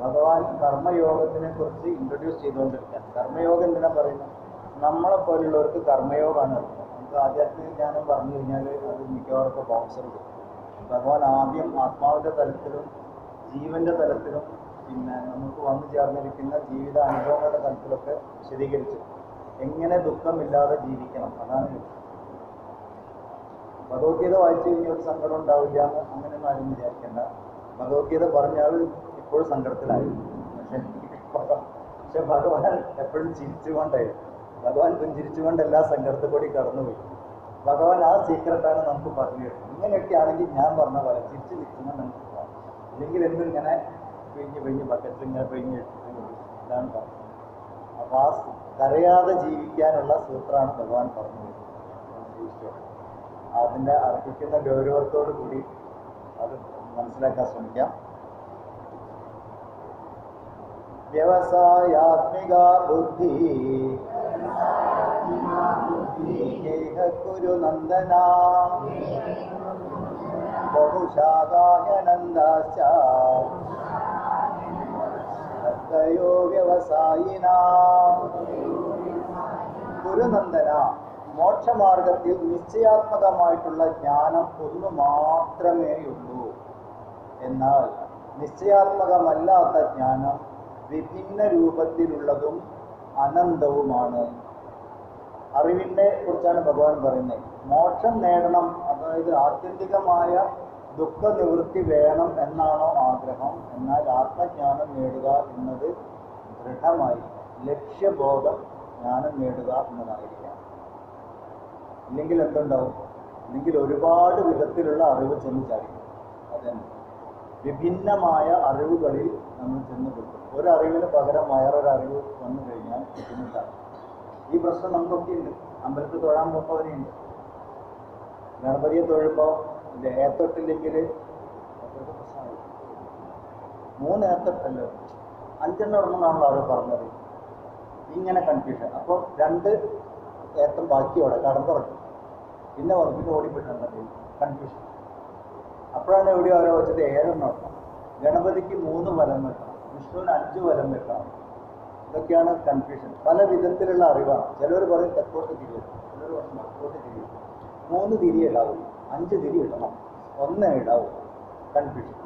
ഭഗവാൻ കർമ്മയോഗത്തിനെ കുറിച്ച് ഇൻട്രൊഡ്യൂസ് ചെയ്തുകൊണ്ടിരിക്കുകയാണ്. കർമ്മയോഗം എന്തിനാ പറയുന്നത്? നമ്മളെപ്പോലുള്ളവർക്ക് കർമ്മയോഗമാണ് എടുക്കുന്നത്. നമുക്ക് ആധ്യാത്മിക ജ്ഞാനം പറഞ്ഞു കഴിഞ്ഞാൽ അത് മിക്കവാറും ബൗൺസർ കിട്ടും. ഭഗവാൻ ആദ്യം ആത്മാവിൻ്റെ തലത്തിലും ജീവൻ്റെ തലത്തിലും പിന്നെ നമുക്ക് വന്നു ചേർന്നിരിക്കുന്ന ജീവിത അനുഭവങ്ങളുടെ തലത്തിലൊക്കെ വിശദീകരിച്ചു എങ്ങനെ ദുഃഖമില്ലാതെ ജീവിക്കണം. അതാണ് ഭഗവത്ഗീത വായിച്ചു കഴിഞ്ഞാൽ ഒരു സങ്കടം ഉണ്ടാവില്ല എന്ന് അങ്ങനെയൊന്നും ആരും വിചാരിക്കേണ്ട. ഭഗവത്ഗീത പറഞ്ഞാൽ ഇപ്പോഴും സങ്കടത്തിലായി. പക്ഷെ ഭഗവാൻ എപ്പോഴും ചിരിച്ചുകൊണ്ടായിരുന്നു. ഭഗവാൻ പുഞ്ചിരിച്ചുകൊണ്ട് എല്ലാ സങ്കടത്തിൽ കൂടി കടന്നുപോയി. ഭഗവാൻ ആ സീക്രട്ടാണ് നമുക്ക് പറഞ്ഞു തരുന്നത്. ഇങ്ങനെയൊക്കെ ആണെങ്കിൽ ഞാൻ പറഞ്ഞ പോലെ ചിരിച്ച് നിൽക്കുന്നത് നമുക്ക് പോകാം. അല്ലെങ്കിൽ എന്തും ഇങ്ങനെ പിഴിഞ്ഞ് ബക്കറ്റിൽ ഇങ്ങനെ പിഴിഞ്ഞ് ഇട്ടിട്ട് ഇതാണ് പറഞ്ഞത്. അപ്പോൾ ആ കരയാതെ ജീവിക്കാനുള്ള സൂത്രമാണ് ഭഗവാൻ പറഞ്ഞു തരുന്നത്. അതിൻ്റെ അർപ്പിക്കുന്ന ഗൗരവത്തോടു കൂടി അത് മനസ്സിലാക്കാൻ ശ്രമിക്കാം. വ്യവസായാത്മിക ബുദ്ധി കുരുനന്ദന ബഹുശാഖായനന്ദാശ്ച തദ്വയോ വ്യവസായിന. ഗുരുനന്ദന, മോക്ഷമാർഗത്തിൽ നിശ്ചയാത്മകമായിട്ടുള്ള ജ്ഞാനം ഒന്ന് മാത്രമേയുള്ളൂ. എന്നാൽ നിശ്ചയാത്മകമല്ലാത്ത ജ്ഞാനം വിഭിന്ന രൂപത്തിലുള്ളതും അനന്തവുമാണ്. അറിവിനെ കുറിച്ചാണ് ഭഗവാൻ പറയുന്നത്. മോക്ഷം നേടണം, അതായത് ആത്യന്തികമായ ദുഃഖനിവൃത്തി വേണം എന്നാണോ ആഗ്രഹം, എന്നാൽ ആത്മജ്ഞാനം നേടുക എന്നത് ദൃഢമായി ലക്ഷ്യബോധം ജ്ഞാനം നേടുക എന്നതായിരിക്കാം. ഇല്ലെങ്കിൽ എന്തുണ്ടാവും? ഇല്ലെങ്കിൽ ഒരുപാട് വിധത്തിലുള്ള അറിവ് ചെന്ന് ചാടിക്കും. അതന്നെ വിഭിന്നമായ അറിവുകളിൽ നമ്മൾ ചെന്ന് കിട്ടും. ഒരറിവിന് പകരം വേറൊരറിവ് വന്നു കഴിഞ്ഞാൽ ബുദ്ധിമുട്ടാണ്. ഈ പ്രശ്നം നമുക്കൊക്കെ ഉണ്ട്. അമ്പലത്തിൽ തൊഴാൻ പോകുന്നവരെയുണ്ട്. ഗണപതിയെ തൊഴുമ്പോൾ ഏത്തൊട്ടില്ലെങ്കിൽ പ്രശ്നമായി. 3 ഏത്തൊട്ടല്ലോ, 5 ഇടണമെന്നാണല്ലോ അവർ പറഞ്ഞത്. ഇങ്ങനെ കൺഫ്യൂഷൻ. അപ്പോൾ 2 ഏത്തം ബാക്കിയോടെ കടമ്പുറക്കും. പിന്നെ ഓടിപ്പോയിട്ടുണ്ടത് കൺഫ്യൂഷൻ. അപ്പോഴാണ് എവിടെയോ ഓരോ വെച്ചത് 7 വെക്കണം. ഗണപതിക്ക് 3 വലം വെക്കണം, വിഷ്ണുവിന് 5 വലം വെക്കണം. ഇതൊക്കെയാണ് കൺഫ്യൂഷൻ. പല വിധത്തിലുള്ള അറിവാണ്. ചിലർ പറയും തെക്കോട്ട് തിരിയും, ചിലർ പറയും വടക്കോട്ട് തിരിയും. 3 തിരി ഇടാവും, 5 തിരി ഇടണം, 1 ഇടാവും. കൺഫ്യൂഷൻ.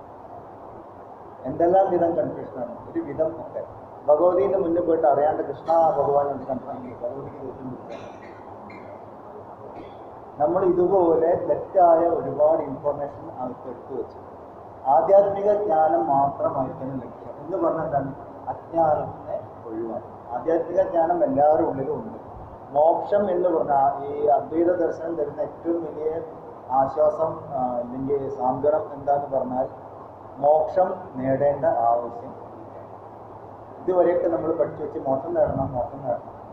എന്തെല്ലാം വിധം കൺഫ്യൂഷനാണ്. ഒരു വിധം ഒക്കെ ഭഗവതിൻ്റെ മുന്നിൽ പോയിട്ട് അറിയാണ്ട് കൃഷ്ണ ഭഗവാൻ എന്ന് കൺഫ്യൂഷൻ ഭഗവതിക്ക് ദേഷ്യം പിടിച്ചാൽ നമ്മൾ ഇതുപോലെ തെറ്റായ ഒരുപാട് ഇൻഫർമേഷൻ അവർക്ക് എടുത്തു വെച്ചു. ആധ്യാത്മിക ജ്ഞാനം മാത്രമായിരിക്കണം ലക്ഷ്യം എന്ന് പറഞ്ഞാൽ എന്താണ്? അജ്ഞാനത്തിനെ ഒഴിവാക്കും. ആധ്യാത്മിക ജ്ഞാനം എല്ലാവരും ഉള്ളിലും ഉണ്ട്. മോക്ഷം എന്ന് പറഞ്ഞാൽ ഈ അദ്വൈത ദർശനം തരുന്ന ഏറ്റവും വലിയ ആശ്വാസം അല്ലെങ്കിൽ സാന്ത്വനം എന്താന്ന് പറഞ്ഞാൽ മോക്ഷം നേടേണ്ട ആവശ്യം. ഇതുവരെയൊക്കെ നമ്മൾ പഠിച്ചു വെച്ച് മോക്ഷം നേടണം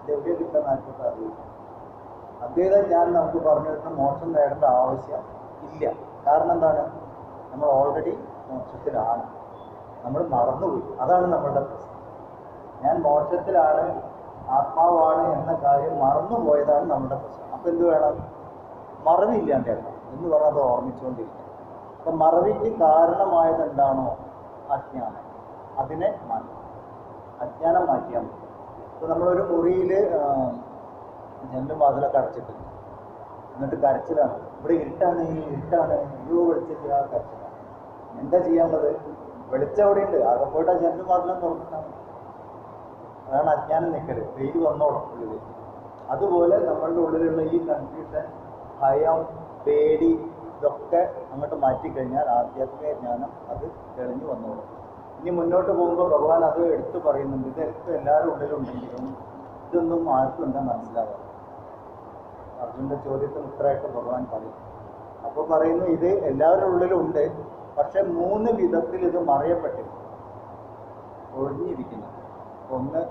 ഇത് എവിടെയോ കിട്ടുന്ന ആർക്കൊക്കെ അറിയില്ല. അദ്വൈത ജ്ഞാനം നമുക്ക് പറഞ്ഞു തരുന്ന മോക്ഷം നേടേണ്ട ആവശ്യം ഇല്ല. കാരണം എന്താണ്? നമ്മൾ ഓൾറെഡി മോക്ഷത്തിലാണ്. നമ്മൾ മറന്നുപോയി. അതാണ് നമ്മളുടെ പ്രശ്നം. ഞാൻ മോക്ഷത്തിലാണ്, ആത്മാവാണ് എന്ന കാര്യം മറന്നുപോയതാണ് നമ്മുടെ പ്രശ്നം. അപ്പം എന്ത് വേണം? മറവില്ലാണ്ടാണ് എന്ന് പറഞ്ഞാൽ അത് ഓർമ്മിച്ചുകൊണ്ടിരിക്കണം. അപ്പം മറവിക്ക് കാരണമായത് എന്താണോ അജ്ഞാനം, അതിനെ മാറ്റി അജ്ഞാനം മാറ്റിയാൽ മതി. ഇപ്പോൾ നമ്മളൊരു മുറിയിൽ ജനലും വാതിലൊക്കെ അടച്ചിട്ടുണ്ട്. എന്നിട്ട് കരച്ചിലാണ്. ഇവിടെ ഇരുട്ടാണ് അയ്യോ വെളിച്ചില്ല, കരച്ചിലാണ്. എന്താ ചെയ്യാനുള്ളത്? വെളിച്ചം അവിടെയുണ്ട്, ആകെ പോയിട്ട് ആ ജനലും വാതിലും തുറന്നിട്ടാണ്. അതാണ് അജ്ഞാനം നിൽക്കല്. വെയിൽ വന്നോളും ഉള്ളിൽ. അതുപോലെ നമ്മളുടെ ഉള്ളിലുള്ള ഈ കൺഫ്യൂഷൻ, ഭയം, പേടി ഇതൊക്കെ അങ്ങോട്ട് മാറ്റിക്കഴിഞ്ഞാൽ ആധ്യാത്മിക ജ്ഞാനം അത് തെളിഞ്ഞു വന്നോളും. ഇനി മുന്നോട്ട് പോകുമ്പോൾ ഭഗവാൻ അത് എടുത്തു പറയുന്നുണ്ട്. ഇതൊക്കെ എല്ലാവരും ഉള്ളിലുണ്ടെങ്കിലും ഇതൊന്നും ആർക്കും എന്താ മനസ്സിലാവാം. അർജുൻ്റെ ചോദ്യത്തിന് ഉത്തരമായിട്ട് ഭഗവാൻ പറയും. അപ്പോൾ പറയുന്നു ഇത് എല്ലാവരുടെ ഉള്ളിലുണ്ട്, പക്ഷെ 3 വിധത്തിൽ ഇത് മറയപ്പെട്ടില്ല, ഒഴിഞ്ഞിരിക്കുന്നു. ഒന്ന്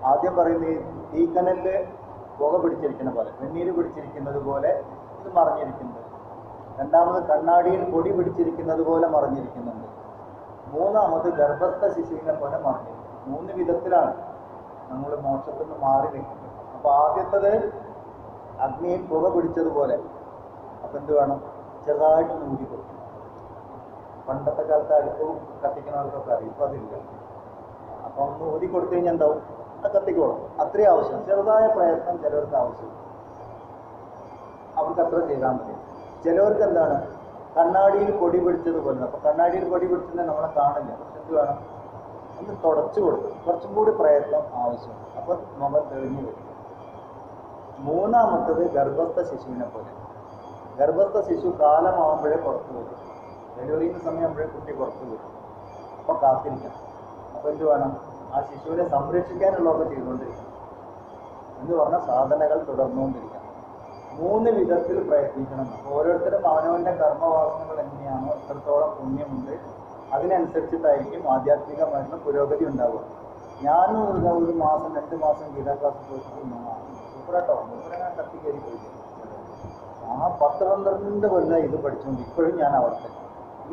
ആദ്യം പറയുന്ന ഈ തീക്കനലിൽ പുക പിടിച്ചിരിക്കുന്ന പോലെ, വെണ്ണീര് പിടിച്ചിരിക്കുന്നത് പോലെ ഇത് മറിഞ്ഞിരിക്കുന്നത്. രണ്ടാമത് കണ്ണാടിയിൽ പൊടി പിടിച്ചിരിക്കുന്നത് പോലെ മറിഞ്ഞിരിക്കുന്നുണ്ട്. മൂന്നാമത് ഗർഭസ്ഥ ശിശുവിനെ പോലെ മറിഞ്ഞിരിക്കുന്നു. 3 വിധത്തിലാണ് നമ്മൾ മോക്ഷത്തിൽ നിന്ന് മാറി നിൽക്കുന്നത്. അപ്പോൾ ആദ്യത്തത് അഗ്നിയിൽ പുക പിടിച്ചതുപോലെ. അപ്പം എന്ത് വേണം? ചെറുതായിട്ടൊന്ന് ഊതി കൊടുക്കും. പണ്ടത്തെ കാലത്ത് അടുപ്പ് കത്തിക്കുന്നവർക്കൊക്കെ അറിയും. ഇപ്പം അതില്ല. അപ്പോൾ ഒന്ന് ഊതി കൊടുത്തു കഴിഞ്ഞാൽ എന്താവും, അത് കത്തിക്കോളും. അത്രയും ആവശ്യം. ചെറുതായ പ്രയത്നം ചിലവർക്ക് ആവശ്യം, അവർക്ക് അത്ര ചെയ്താൽ മതി. ചിലവർക്ക് എന്താണ്, കണ്ണാടിയിൽ പൊടി പിടിച്ചതുപോലെ. അപ്പോൾ കണ്ണാടിയിൽ പൊടി പിടിച്ചത് നമ്മളെ കാണില്ല, പക്ഷെ എന്ത് വേണം, ഒന്ന് തുടച്ചു കൊടുക്കും. കുറച്ചും കൂടി പ്രയത്നം ആവശ്യമുണ്ട്. അപ്പോൾ മുഖം തെളിഞ്ഞു വരും. മൂന്നാമത്തത് ഗർഭസ്ഥ ശിശുവിനെ പോലെ. ഗർഭസ്ഥ ശിശു കാലമാകുമ്പോഴേ പുറത്തു വരും. ഡെലിവറിയുടെ സമയമാകുമ്പോഴേ കുട്ടി പുറത്തു വരും. അപ്പോൾ കാത്തിരിക്കണം. അപ്പോൾ എന്ത് വേണം, ആ ശിശുവിനെ സംരക്ഷിക്കാനുള്ളതൊക്കെ ചെയ്തുകൊണ്ടിരിക്കണം. എന്ന് പറഞ്ഞാൽ സാധനകൾ തുടർന്നുകൊണ്ടിരിക്കണം. 3 വിധത്തിൽ പ്രയത്നിക്കണം. ഓരോരുത്തരും അവനവൻ്റെ കർമ്മവാസനകൾ എങ്ങനെയാണോ, എത്രത്തോളം പുണ്യമുണ്ട്, അതിനനുസരിച്ചിട്ടായിരിക്കും ആധ്യാത്മികമായിട്ടുള്ള പുരോഗതി ഉണ്ടാവുക. ഞാനും ഒരു മാസം 2 മാസം ഗീതാ ക്ലാസ് പോയിട്ട് സൂപ്പറാട്ടോ, സൂപ്പറാണ്, കത്തി കയറി പോയിട്ട് ആ 10-12 കൊല്ലം ഇത് പഠിച്ചുകൊണ്ട് ഇപ്പോഴും ഞാൻ അവിടുത്തെ.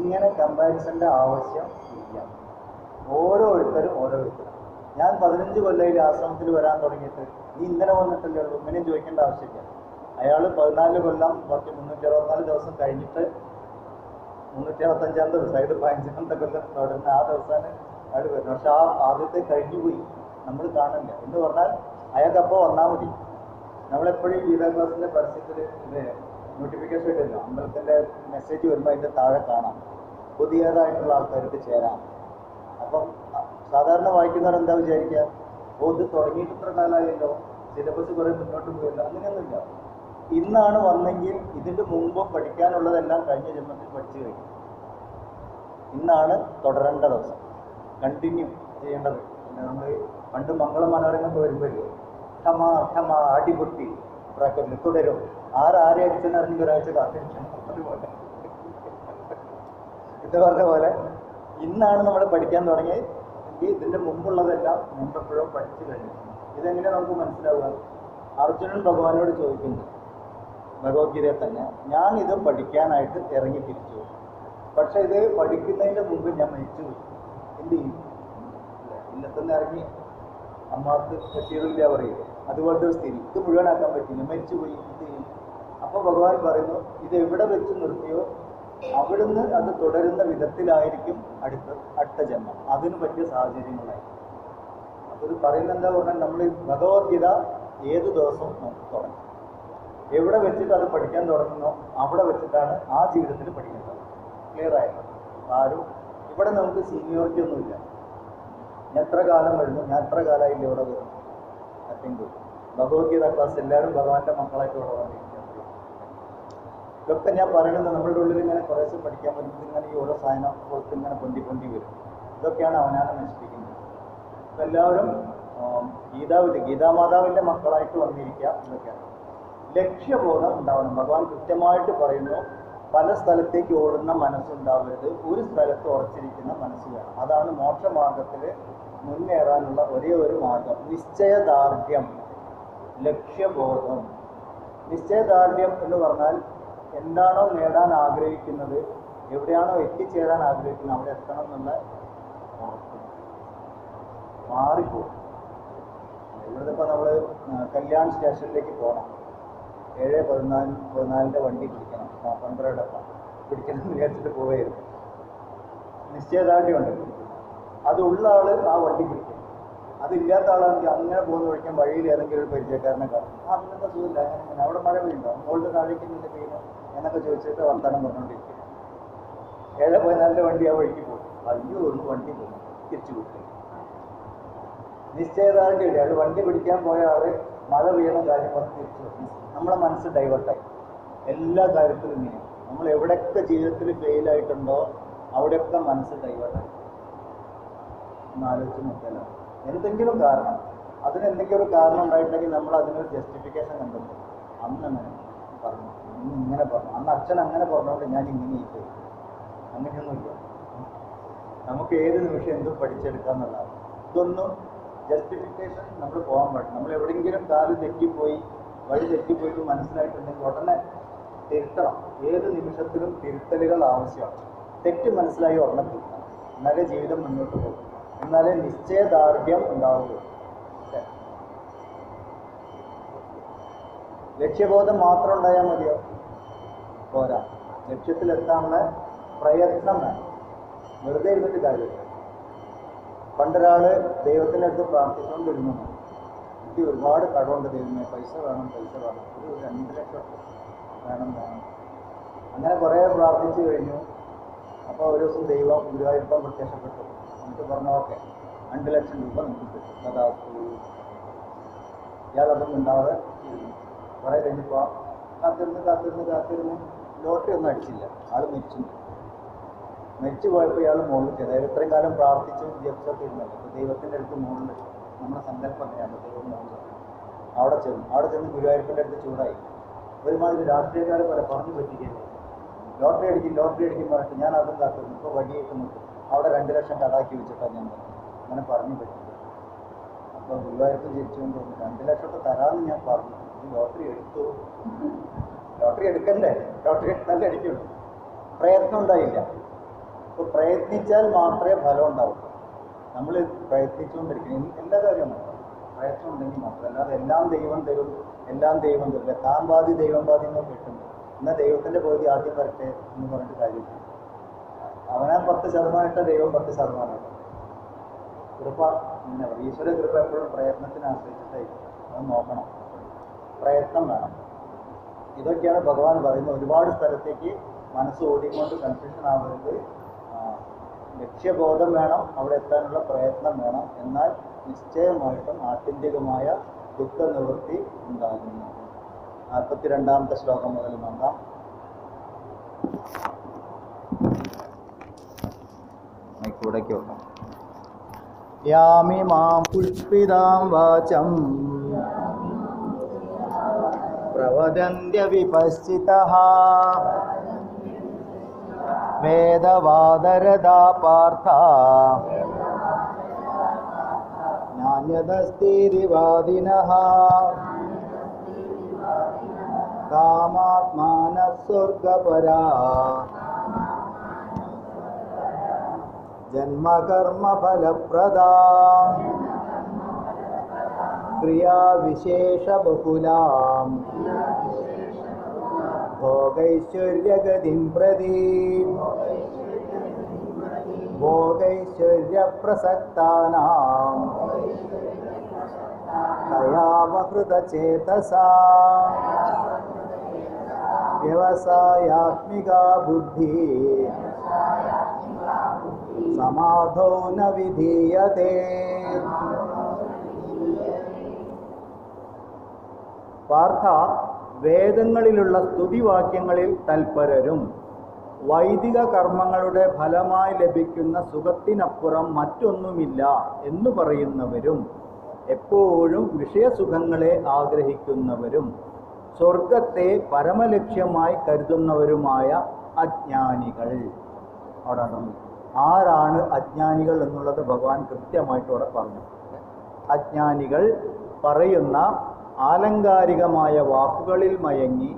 ഇങ്ങനെ കമ്പാരിസൻ്റെ ആവശ്യം ഇല്ല. ഓരോരുത്തരും ഞാൻ 15 കൊല്ലയിൽ ആശ്രമത്തിൽ വരാൻ തുടങ്ങിയിട്ട് നീ ഇന്നലെ വന്നിട്ടല്ലേ ഉള്ളൂ, ഇങ്ങനെയും ചോദിക്കേണ്ട ആവശ്യമില്ല. അയാൾ 14 കൊല്ലം കുറച്ച് 364 ദിവസം കഴിഞ്ഞിട്ട് 365 ദിവസം, അതായത് 15ാമത്തെ കൊല്ലം തുടരുന്ന ആ ദിവസമാണ് അയാൾ വരുന്നത്. പക്ഷെ ആ ആദ്യത്തെ കഴിഞ്ഞുപോയി, നമ്മൾ കാണില്ല. എന്ന് പറഞ്ഞാൽ അയാൾക്കപ്പോൾ വന്നാൽ മതി. നമ്മളെപ്പോഴും ഗീതാ ക്ലാസ്സിൻ്റെ പരസ്യത്തിൽ നോട്ടിഫിക്കേഷൻ ഇട്ടില്ല, അമ്പലത്തിൻ്റെ മെസ്സേജ് വരുമ്പോൾ അതിൻ്റെ താഴെ കാണാം പുതിയതായിട്ടുള്ള ആൾക്കാർക്ക് ചേരാം. അപ്പം സാധാരണ വായിക്കുന്നവർ എന്താ വിചാരിക്കുക, ഇത് തുടങ്ങിയിട്ട് ഇത്ര കാലമായല്ലോ, സിലബസ് കുറേ മുന്നോട്ട് പോയല്ലോ. അങ്ങനെയൊന്നുമില്ല. ഇന്നാണ് വന്നെങ്കിൽ ഇതിൻ്റെ മുമ്പ് പഠിക്കാനുള്ളതെല്ലാം കഴിഞ്ഞ ജന്മത്തിൽ പഠിച്ചു കഴിഞ്ഞു. ഇന്നാണ് തുടരേണ്ട ദിവസം, കണ്ടിന്യൂ ചെയ്യേണ്ടത്. പിന്നെ നമ്മൾ പണ്ട് മംഗളമനോരമൊക്കെ വരുമ്പോഴേ ഠമാ അടിപൊട്ടി ബ്രാക്കറ്റിൽ തുടരും, ആരെ അടിച്ചെന്ന് അറിഞ്ഞ ഒരാഴ്ച കാത്തിരിക്കണം. അതുപോലെ ഇത് പറഞ്ഞ പോലെ ഇന്നാണ് നമ്മൾ പഠിക്കാൻ തുടങ്ങിയത്. ഇതിൻ്റെ മുമ്പുള്ളതെല്ലാം മുമ്പെപ്പോഴും പഠിച്ചു കഴിഞ്ഞു. ഇതെങ്ങനെ നമുക്ക് മനസ്സിലാവുക? അർജുനൻ ഭഗവാനോട് ചോദിക്കുന്നു, ഭഗവത്ഗീതയെ തന്നെ, ഞാൻ ഇത് പഠിക്കാനായിട്ട് ഇറങ്ങി തിരിച്ചു, പക്ഷെ ഇത് പഠിക്കുന്നതിൻ്റെ മുമ്പ് ഞാൻ മരിച്ചു പോയി, എന്ത് ചെയ്യും? ഇല്ലത്തന്നെ ഇറങ്ങി അമ്മാർക്ക് എത്തിയതില്ല പറയും. അതുപോലത്തെ ഒരു സ്ഥിതി, ഇത് മുഴുവനാക്കാൻ പറ്റില്ല, മരിച്ചു പോയി, എന്ത് ചെയ്യും? അപ്പോൾ ഭഗവാൻ പറയുന്നു, ഇത് എവിടെ വെച്ച് നിർത്തിയോ അവിടുന്ന് അത് തുടരുന്ന വിധത്തിലായിരിക്കും അടുത്ത ജന്മം, അതിന് പറ്റിയ സാഹചര്യങ്ങളായിരിക്കും. അപ്പോൾ ഇത് പറയുന്നത് എന്താ പറഞ്ഞാൽ, നമ്മൾ ഭഗവത്ഗീത ഏത് ദിവസവും നമുക്ക് തുടങ്ങും. എവിടെ വെച്ചിട്ട് അത് പഠിക്കാൻ തുടങ്ങുന്നോ അവിടെ വെച്ചിട്ടാണ് ആ ജീവിതത്തിൽ പഠിക്കുന്നത്. ക്ലിയർ ആയല്ലോ? ആരും ഇവിടെ നമുക്ക് സീനിയോറിറ്റി ഒന്നുമില്ല. ഞാൻ എത്ര കാലം വരുന്നു, ഞാൻ എത്ര കാലമായില്ല ഇവിടെ വരുന്നു, നത്തിങ്. ഭഗവത്ഗീത ക്ലാസ് എല്ലാവരും ഭഗവാന്റെ മക്കളായിട്ട് ഇവിടെ വന്നിരിക്കുക. ഇതൊക്കെ ഞാൻ പറയുന്നത് നമ്മളുടെ ഉള്ളിൽ ഇങ്ങനെ കുറേശ്ശെ പഠിക്കാൻ പറ്റുന്നത് ഇങ്ങനെ ഈ ഓരോ സാധനം പുറത്ത് ഇങ്ങനെ പൊന്തി വരും. ഇതൊക്കെയാണ് അവനാണ് നശിപ്പിക്കുന്നത്. അപ്പം എല്ലാവരും ഗീതാമാതാവിൻ്റെ മക്കളായിട്ട് വന്നിരിക്കുക. ഇതൊക്കെയാണ് ലക്ഷ്യബോധം ഉണ്ടാവണം. ഭഗവാൻ കൃത്യമായിട്ട് പറയുന്നു, പല സ്ഥലത്തേക്ക് ഓടുന്ന മനസ്സുണ്ടാവരുത്, ഒരു സ്ഥലത്ത് ഉറച്ചിരിക്കുന്ന മനസ്സ് വേണം. അതാണ് മോക്ഷമാർഗത്തിൽ മുന്നേറാനുള്ള ഒരേ ഒരു മാർഗം. നിശ്ചയദാർഢ്യം, ലക്ഷ്യബോധം. നിശ്ചയദാർഢ്യം എന്ന് പറഞ്ഞാൽ എന്താണോ നേടാൻ ആഗ്രഹിക്കുന്നത്, എവിടെയാണോ എത്തിച്ചേരാൻ ആഗ്രഹിക്കുന്നത് അവിടെ എത്തണം എന്നുള്ള ഉറപ്പ്. മാറിപ്പോകും. ഇവിടുത്തെ ഇപ്പോൾ നമ്മൾ കല്യാൺ സ്റ്റേഷനിലേക്ക് പോകണം, 7:14 വണ്ടി പിടിക്കണം, 12 പിടിക്കണം വിചാരിച്ചിട്ട് പോവുകയായിരുന്നു. നിശ്ചയദാർഢ്യമുണ്ട്. അതുള്ള ആൾ ആ വണ്ടി പിടിക്കും. അതില്ലാത്ത ആളാണെങ്കിൽ അങ്ങനെ പോകുന്ന വഴിക്കാൻ വഴിയിൽ ഏതെങ്കിലും ഒരു പരിചയക്കാരനെ കാണും. അങ്ങനത്തെ സുഖമില്ല, അങ്ങനെ അവിടെ മഴ പെയ്യുണ്ടോ, മുകളിൽ താഴേക്ക് നിന്റെ പെയ്യുന്നു എന്നൊക്കെ ചോദിച്ചിട്ട് വർത്തമാനം പറഞ്ഞുകൊണ്ടിരിക്കും. 7:14 വണ്ടി ആ വഴിക്ക് പോകും. അയ്യോ ഒന്ന് വണ്ടി പോകും, തിരിച്ചു കൊടുക്കും. നിശ്ചയദാർഢ്യമില്ല. അത് വണ്ടി പിടിക്കാൻ പോയ ആൾ മഴ പെയ്യണ കാര്യം പറഞ്ഞ് തിരിച്ചു വരും. നമ്മളെ മനസ്സ് ഡൈവേർട്ടായി. എല്ലാ കാര്യത്തിലും ഇങ്ങനെയാണ്. നമ്മൾ എവിടെയൊക്കെ ജീവിതത്തിൽ ഫെയിലായിട്ടുണ്ടോ അവിടെയൊക്കെ മനസ്സ് ഡൈവേർട്ടായി. ഒന്ന് ആലോചിച്ച് നോക്കിയാലോ? എന്തെങ്കിലും കാരണം, അതിനെന്തെങ്കിലും ഒരു കാരണം ഉണ്ടായിട്ടുണ്ടെങ്കിൽ നമ്മൾ അതിനൊരു ജസ്റ്റിഫിക്കേഷൻ കണ്ടെത്തും. അന്ന് അങ്ങനെ പറഞ്ഞു, ഇന്ന് ഇങ്ങനെ പറഞ്ഞു, അന്ന് അച്ഛൻ അങ്ങനെ പറഞ്ഞുകൊണ്ട് ഞാൻ ഇങ്ങനെ ഇരിക്കും. അങ്ങനെയൊന്നുമില്ല. നമുക്ക് ഏത് നിമിഷം എന്തും പഠിച്ചെടുക്കാമെന്നുള്ളതാണ്. ഇതൊന്നും ജസ്റ്റിഫിക്കേഷൻ നമ്മൾ പോകാൻ പാടില്ല. നമ്മൾ എവിടെയെങ്കിലും കാല് തെറ്റിപ്പോയി, വഴി തെറ്റിപ്പോയിട്ട് മനസ്സിലായിട്ടുണ്ടെങ്കിൽ ഉടനെ തിരുത്തണം. ഏത് നിമിഷത്തിലും തിരുത്തലുകൾ ആവശ്യമാണ്. തെറ്റ് മനസ്സിലായി ഉടനെ തിരുത്തണം. എന്നാലേ ജീവിതം മുന്നോട്ട് പോകും. എന്നാലേ നിശ്ചയദാർഢ്യം ഉണ്ടാവുകയുള്ളൂ. ലക്ഷ്യബോധം മാത്രം ഉണ്ടായാൽ മതിയോ? പോരാ. ലക്ഷ്യത്തിലെത്താനുള്ള പ്രയത്നം വേണം. വെറുതെ ഇരുന്നിട്ട് കാര്യമില്ല. പണ്ടൊരാൾ ദൈവത്തിൻ്റെ അടുത്ത് പ്രാർത്ഥിച്ചുകൊണ്ടിരുന്നു, എനിക്ക് ഒരുപാട് കടമുണ്ട് ദൈവമേ, പൈസ വേണം ഒരു 2 ലക്ഷം വേണം. അങ്ങനെ കുറേ പ്രാർത്ഥിച്ചു കഴിഞ്ഞു. അപ്പോൾ ഒരു ദിവസം ദൈവം ഗുരുവായൂരപ്പൻ പ്രത്യക്ഷപ്പെട്ടു. എന്നിട്ട് പറഞ്ഞു, ഓക്കെ 2 ലക്ഷം രൂപ നിങ്ങൾക്ക് കിട്ടും. അതാ ഇയാളൊന്നും ഉണ്ടാവാതെ കുറേ കഴിഞ്ഞപ്പോൾ കാത്തിരുന്ന് ലോട്ടറി ഒന്നും അടിച്ചില്ല. ആൾ മരിച്ചു പോയപ്പോൾ ഇയാൾ മുകളിൽ ചെയ്തു. അതായത് ഇത്രയും കാലം പ്രാർത്ഥിച്ചു ജപിച്ചൊക്കെ ഇരുന്നല്ലോ. അപ്പോൾ ദൈവത്തിൻ്റെ അടുത്ത് മുകളിൽ നമ്മുടെ സങ്കല്പം എങ്ങനെയാണ്, ദൈവം മുകളിൽ അവിടെ ചെന്ന് ഗുരുവായൂരപ്പൻ്റെ അടുത്ത് ചൂടായി. ഒരുമാതിരി രാഷ്ട്രീയക്കാരെ പോലെ പറഞ്ഞു പറ്റിക്കല്ലേ, ലോട്ടറി അടിക്കും പറഞ്ഞിട്ട് ഞാൻ അതും കാത്തിരുന്നു. ഇപ്പോൾ വടിയൊക്കെ നിൽക്കും. അവിടെ 2 ലക്ഷം കടാക്കി വെച്ചിട്ടാണ് ഞാൻ അങ്ങനെ പറഞ്ഞു പറ്റില്ല. അപ്പോൾ ഗുരുവായൂരപ്പൻ ചിരിച്ചുകൊണ്ട് 2 ലക്ഷമൊക്കെ തരാമെന്ന് ഞാൻ പറഞ്ഞു, ലോട്ടറി എടുത്തു. ലോട്ടറി എടുക്കണ്ടേ? ലോട്ടറി എടുത്താലേ അടിക്കുള്ളൂ. പ്രയത്നം ഉണ്ടായില്ല. അപ്പോൾ പ്രയത്നിച്ചാൽ മാത്രമേ ഫലം ഉണ്ടാവൂ. നമ്മൾ പ്രയത്നിച്ചുകൊണ്ടിരിക്കണം. എല്ലാ കാര്യവും പ്രയത്നം ഉണ്ടെങ്കിൽ മാത്രം. അല്ലാതെ എല്ലാം ദൈവം തരും തരില്ല. താൻ പാതി ദൈവം പാതി എന്നൊക്കെ കിട്ടുന്നുണ്ട്. എന്നാൽ ദൈവത്തിൻ്റെ പകുതി ആദ്യം വരട്ടെ എന്ന് പറഞ്ഞിട്ട് കാര്യമില്ല. അവനാൻ 10% ദൈവം 10%. കൃപ ഈശ്വര കൃപ എപ്പോഴും പ്രയത്നത്തിനെ ആശ്രയിച്ചിട്ടായിരിക്കും. അത് നോക്കണം, പ്രയത്നം വേണം. ഇതൊക്കെയാണ് ഭഗവാൻ പറയുന്നത്. ഒരുപാട് സ്ഥലത്തേക്ക് മനസ്സ് ഓടിക്കൊണ്ട് കൺഫ്യൂഷൻ ആവരുത്. ലക്ഷ്യബോധം വേണം, അവിടെ എത്താനുള്ള പ്രയത്നം വേണം. എന്നാൽ നിശ്ചയമായിട്ടും ആത്യന്തികമായ ദുഃഖനിവൃത്തി ഉണ്ടാകുന്നു. 42ാമത്തെ ശ്ലോകം മുതൽ നോക്കാം. കൂടേക്ക് വെക്കാം. യാമി മാം പുഷ്പിതാം വാചം പ്രവദന്ത്യ വിപശ്ചിതഃ വേദവാദരദാ പാർത്ഥ ജ്ഞാന്യദസ്തീരിവാദിനഃ കാമാത്മാനഃ സ്വർഗപരാ ജന്മകർമ്മഫലപ്രദാ ക്രിയാവിശേഷബഹുലാം ഭോഗൈശ്വര്യഗതിം പ്രതി ഭോഗൈശ്വര്യപ്രസക്താനാം തയാവഹൃതചേതസാ വ്യവസായാത്മികാ ബുദ്ധി സമാധോ ന വിധീയതേ. പാർത്ഥ, വേദങ്ങളിലുള്ള സ്തുതിവാക്യങ്ങളിൽ തൽപരരും വൈദിക കർമ്മങ്ങളുടെ ഫലമായി ലഭിക്കുന്ന സുഖത്തിനപ്പുറം മറ്റൊന്നുമില്ല എന്ന് പറയുന്നവരും എപ്പോഴും വിഷയസുഖങ്ങളെ ആഗ്രഹിക്കുന്നവരും സ്വർഗത്തെ പരമലക്ഷ്യമായി കരുതുന്നവരുമായ അജ്ഞാനികൾ. അവിടെ ആരാണ് അജ്ഞാനികൾ എന്നുള്ളത് ഭഗവാൻ കൃത്യമായിട്ട് അവിടെ പറഞ്ഞു. അജ്ഞാനികൾ പറയുന്ന ആലങ്കാരികമായ വാക്കുകളിൽ മയങ്ങി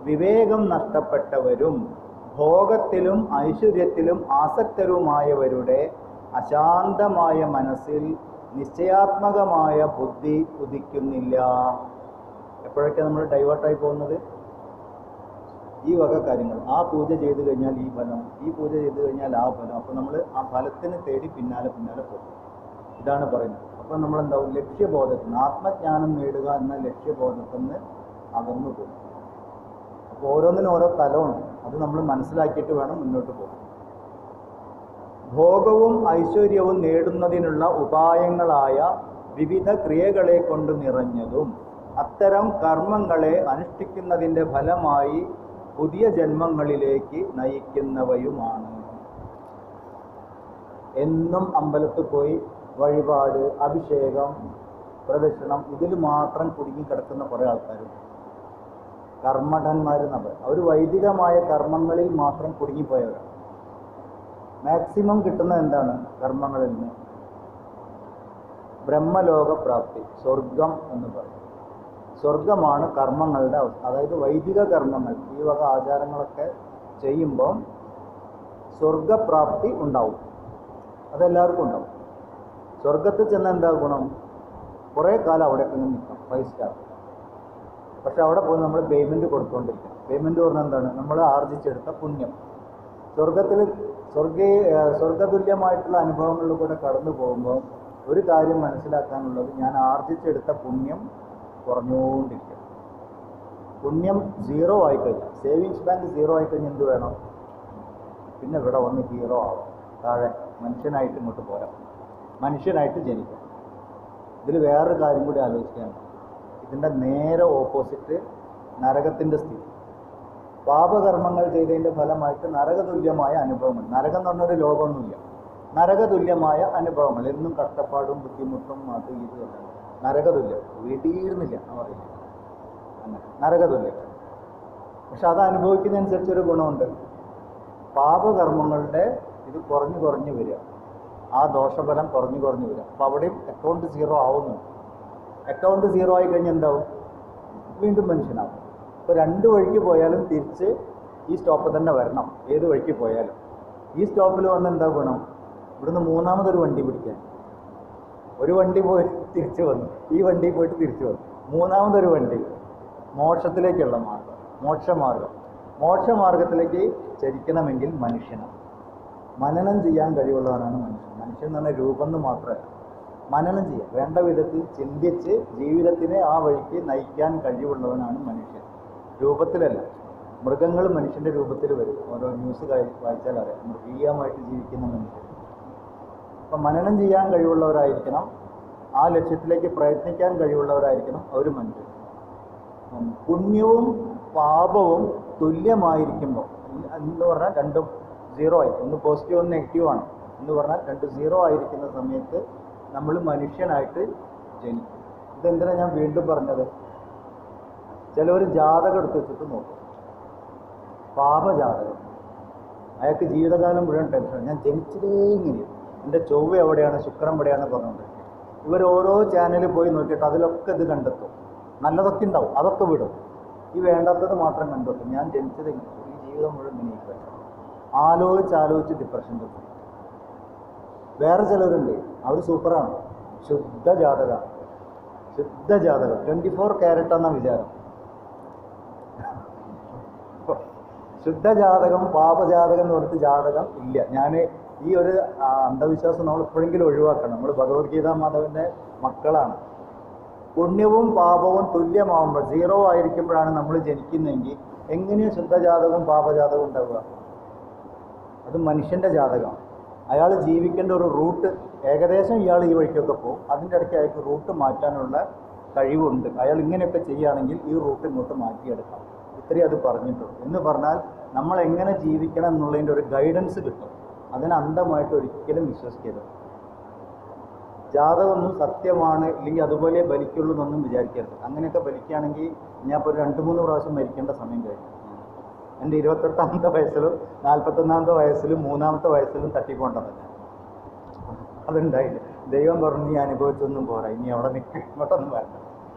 വിവേകം നഷ്ടപ്പെട്ടവരും ഭോഗത്തിലും ഐശ്വര്യത്തിലും ആസക്തരുമായവരുടെ അശാന്തമായ മനസ്സിൽ നിശ്ചയാത്മകമായ ബുദ്ധി ഉദിക്കുന്നില്ല. എപ്പോഴൊക്കെ നമ്മൾ ഡൈവേർട്ടായി പോകുന്നത്? ഈ വക കാര്യങ്ങൾ. ആ പൂജ ചെയ്തു കഴിഞ്ഞാൽ ഈ ഫലം, ഈ പൂജ ചെയ്തു കഴിഞ്ഞാൽ ആ ഫലം. അപ്പോൾ നമ്മൾ ആ ഫലത്തിന് തേടി പിന്നാലെ പോകും. ഇതാണ് പറയുന്നത്. അപ്പം നമ്മളെന്താവും? ലക്ഷ്യബോധത്തിന്, ആത്മജ്ഞാനം നേടുക എന്ന ലക്ഷ്യബോധത്തിൽ നിന്ന് അകന്നു പോകും. അപ്പോൾ ഓരോന്നിനും ഓരോ തലമുണ്ട്. അത് നമ്മൾ മനസ്സിലാക്കിയിട്ട് വേണം മുന്നോട്ട് പോകാൻ. ഭോഗവും ഐശ്വര്യവും നേടുന്നതിനുള്ള ഉപായങ്ങളായ വിവിധ ക്രിയകളെ കൊണ്ട് നിറഞ്ഞതും അത്തരം കർമ്മങ്ങളെ അനുഷ്ഠിക്കുന്നതിൻ്റെ ഫലമായി പുതിയ ജന്മങ്ങളിലേക്ക് നയിക്കുന്നവയുമാണ്. എന്നും അമ്പലത്തിൽ പോയി വഴിപാട്, അഭിഷേകം, പ്രദക്ഷിണം, ഇതിൽ മാത്രം കുടുങ്ങിക്കിടക്കുന്ന കുറേ ആൾക്കാരുണ്ട്. കർമ്മഠന്മാരെന്ന് പറയും. അവർ വൈദികമായ കർമ്മങ്ങളിൽ മാത്രം കുടുങ്ങിപ്പോയവരാണ്. മാക്സിമം കിട്ടുന്നത് എന്താണ്? കർമ്മങ്ങളിൽ നിന്ന് ബ്രഹ്മലോകപ്രാപ്തി, സ്വർഗം എന്ന് പറയും. സ്വർഗമാണ് കർമ്മങ്ങളുടെ അവസ്ഥ. അതായത് വൈദിക കർമ്മങ്ങൾ, ഈ വക ആചാരങ്ങളൊക്കെ ചെയ്യുമ്പം സ്വർഗപ്രാപ്തി ഉണ്ടാവും. അതെല്ലാവർക്കും ഉണ്ടാവും. സ്വർഗത്തിൽ ചെന്ന എന്താ ഗുണം? കുറേ കാലം അവിടെയൊക്കെ നിൽക്കാം, 5 സ്റ്റാർ. പക്ഷെ അവിടെ പോയി നമ്മൾ പേയ്മെൻറ്റ് കൊടുത്തുകൊണ്ടിരിക്കണം. പേയ്മെൻറ്റ് പറഞ്ഞാൽ എന്താണ്? നമ്മൾ ആർജിച്ചെടുത്ത പുണ്യം. സ്വർഗത്തിൽ സ്വർഗതുല്യമായിട്ടുള്ള അനുഭവങ്ങളിലൂടെ കടന്നു പോകുമ്പോൾ ഒരു കാര്യം മനസ്സിലാക്കാനുള്ളത്, ഞാൻ ആർജിച്ചെടുത്ത പുണ്യം കുറഞ്ഞുകൊണ്ടിരിക്കും. പുണ്യം സീറോ ആയിക്കഴിഞ്ഞാൽ, സേവിങ്സ് ബാങ്ക് സീറോ ആയിക്കഴിഞ്ഞാൽ എന്ത് വേണം? പിന്നെ ഇവിടെ വന്ന് ഹീറോ ആവാം, താഴെ മനുഷ്യനായിട്ട് ഇങ്ങോട്ട് പോരാം, മനുഷ്യനായിട്ട് ജനിക്കാം. ഇതിൽ വേറൊരു കാര്യം കൂടി ആലോചിക്കാനുണ്ട്. ഇതിൻ്റെ നേരെ ഓപ്പോസിറ്റ് നരകത്തിൻ്റെ സ്ഥിതി. പാപകർമ്മങ്ങൾ ചെയ്തതിൻ്റെ ഫലമായിട്ട് നരകതുല്യമായ അനുഭവങ്ങൾ. നരകം എന്ന് പറഞ്ഞൊരു ലോകമൊന്നുമില്ല. നരകതുല്യമായ അനുഭവങ്ങൾ, എന്നും കഷ്ടപ്പാടും ബുദ്ധിമുട്ടും അത് ഇത് നരകതുല്യം. വീട്ടിയിരുന്നില്ല എന്ന് പറയുന്നത് അങ്ങനെ നരകതുല്യം. പക്ഷെ അത് അനുഭവിക്കുന്നതനുസരിച്ചൊരു ഗുണമുണ്ട്. പാപകർമ്മങ്ങളുടെ ഇത് കുറഞ്ഞു കുറഞ്ഞു വരിക, ആ ദോഷഫലം കുറഞ്ഞു കുറഞ്ഞു വരിക. അപ്പോൾ അവിടെയും അക്കൗണ്ട് സീറോ ആവുന്നുണ്ട്. അക്കൗണ്ട് സീറോ ആയി കഴിഞ്ഞാൽ എന്താവും? വീണ്ടും മനുഷ്യനാവും. ഇപ്പോൾ രണ്ട് വഴിക്ക് പോയാലും തിരിച്ച് ഈ സ്റ്റോപ്പിൽ തന്നെ വരണം. ഏത് വഴിക്ക് പോയാലും ഈ സ്റ്റോപ്പിൽ വന്ന് എന്താ ഗുണം? ഇവിടുന്ന് മൂന്നാമതൊരു വണ്ടി പിടിക്കാൻ. ഒരു വണ്ടി പോയി തിരിച്ചു വന്നു, ഈ വണ്ടി പോയിട്ട് തിരിച്ചു വന്നു, മൂന്നാമതൊരു വണ്ടി. മോക്ഷത്തിലേക്കുള്ള മാർഗം, മോക്ഷമാർഗം. മോക്ഷമാർഗത്തിലേക്ക് ചരിക്കണമെങ്കിൽ മനുഷ്യനാണ്. മനനം ചെയ്യാൻ കഴിവുള്ളവനാണ് മനുഷ്യൻ. മനുഷ്യൻ എന്ന് പറഞ്ഞാൽ രൂപം എന്ന് മാത്രമല്ല, മനനം ചെയ്യാൻ വേണ്ട വിധത്തിൽ ചിന്തിച്ച് ജീവിതത്തിനെ ആ വഴിക്ക് നയിക്കാൻ കഴിവുള്ളവനാണ് മനുഷ്യൻ. രൂപത്തിലല്ല. മൃഗങ്ങൾ മനുഷ്യൻ്റെ രൂപത്തിൽ വരും. ഓരോ ന്യൂസ് വായിച്ചാൽ അറിയാം, മൃഗീയമായിട്ട് ജീവിക്കുന്ന മനുഷ്യൻ. അപ്പം മനനം ചെയ്യാൻ കഴിവുള്ളവരായിരിക്കണം, ആ ലക്ഷ്യത്തിലേക്ക് പ്രയത്നിക്കാൻ കഴിവുള്ളവരായിരിക്കണം ഒരു മനുഷ്യൻ. പുണ്യവും പാപവും തുല്യമായിരിക്കുമ്പോൾ എന്ന് പറഞ്ഞാൽ രണ്ടും സീറോ ആയി, ഒന്ന് പോസിറ്റീവ് ഒന്ന് നെഗറ്റീവാണ് എന്ന് പറഞ്ഞാൽ രണ്ട് സീറോ ആയിരിക്കുന്ന സമയത്ത് നമ്മൾ മനുഷ്യനായിട്ട് ജനിക്കും. ഇതെന്തിനാണ് ഞാൻ വീണ്ടും പറഞ്ഞത്? ചിലവർ ജാതകം എടുത്ത് വെച്ചിട്ട് നോക്കും, പാപജാതകം. അയാൾക്ക് ജീവിതകാലം മുഴുവൻ ടെൻഷൻ. ഞാൻ ജനിച്ചതേ ഇങ്ങനെയാണ്, എൻ്റെ ചൊവ്വ എവിടെയാണ്, ശുക്രൻ എവിടെയാണ് പറഞ്ഞുകൊണ്ട് ഇവർ ഓരോ ചാനലിൽ പോയി നോക്കിയിട്ട് അതിലൊക്കെ ഇത് കണ്ടെത്തും. നല്ലതൊക്കെ ഉണ്ടാവും, അതൊക്കെ വിടും. ഈ വേണ്ടാത്തത് മാത്രം കണ്ടെത്തും. ഞാൻ ജനിച്ചത് ഈ ജീവിതം മുഴുവൻ ഇങ്ങനെ ആലോചിച്ച് ഡിപ്രഷൻ കിട്ടും. വേറെ ചിലവരുണ്ട്, അവർ സൂപ്പറാണ്, ശുദ്ധ ജാതകം 24 ക്യാരറ്റ് എന്ന വിചാരം. ശുദ്ധജാതകം പാപജാതകം എന്ന് പറഞ്ഞിട്ട് ജാതകം ഇല്ല. ഞാൻ ഈ ഒരു അന്ധവിശ്വാസം നമ്മൾ എപ്പോഴെങ്കിലും ഒഴിവാക്കണം. നമ്മൾ ഭഗവത്ഗീത മാധവൻ്റെ മക്കളാണ്. പുണ്യവും പാപവും തുല്യമാവുമ്പോൾ സീറോ ആയിരിക്കുമ്പോഴാണ് നമ്മൾ ജനിക്കുന്നതെങ്കിൽ എങ്ങനെയാണ് ശുദ്ധജാതകവും പാപജാതകവും ഉണ്ടാവുക? അത് മനുഷ്യൻ്റെ ജാതകമാണ്. അയാൾ ജീവിക്കേണ്ട ഒരു റൂട്ട് ഏകദേശം ഇയാൾ ഈ വഴിക്കൊക്കെ പോകും. അതിൻ്റെ ഇടയ്ക്ക് അയാൾക്ക് റൂട്ട് മാറ്റാനുള്ള കഴിവുണ്ട്. അയാൾ ഇങ്ങനെയൊക്കെ ചെയ്യുകയാണെങ്കിൽ ഈ റൂട്ട് ഇങ്ങോട്ട് മാറ്റിയെടുക്കാം. ഇത്രയും അത് പറഞ്ഞിട്ടുള്ളൂ. എന്ന് പറഞ്ഞാൽ നമ്മൾ എങ്ങനെ ജീവിക്കണം എന്നുള്ളതിൻ്റെ ഒരു ഗൈഡൻസ് കിട്ടും. അതിന് അന്ധമായിട്ട് ഒരിക്കലും വിശ്വസിക്കരുത്. ജാതകമൊന്നും സത്യമാണ് ഇല്ലെങ്കിൽ അതുപോലെ ബലിക്കുള്ളൂ എന്നൊന്നും വിചാരിക്കരുത്. അങ്ങനെയൊക്കെ ബലിക്കുകയാണെങ്കിൽ ഞാൻ ഇപ്പോൾ 2-3 പ്രാവശ്യം മരിക്കേണ്ട സമയം കഴിഞ്ഞു. എൻ്റെ 28ാമത്തെ വയസ്സിലും 41ാമത്തെ വയസ്സിലും 3ാമത്തെ വയസ്സിലും തട്ടിക്കൊണ്ടതല്ല. അതുണ്ടായില്ല. ദൈവം പറഞ്ഞു, നീ അനുഭവിച്ചൊന്നും പോരാ, ഇനി അവിടെ നിൽക്കുക, ഇങ്ങോട്ടൊന്നും വേണ്ട.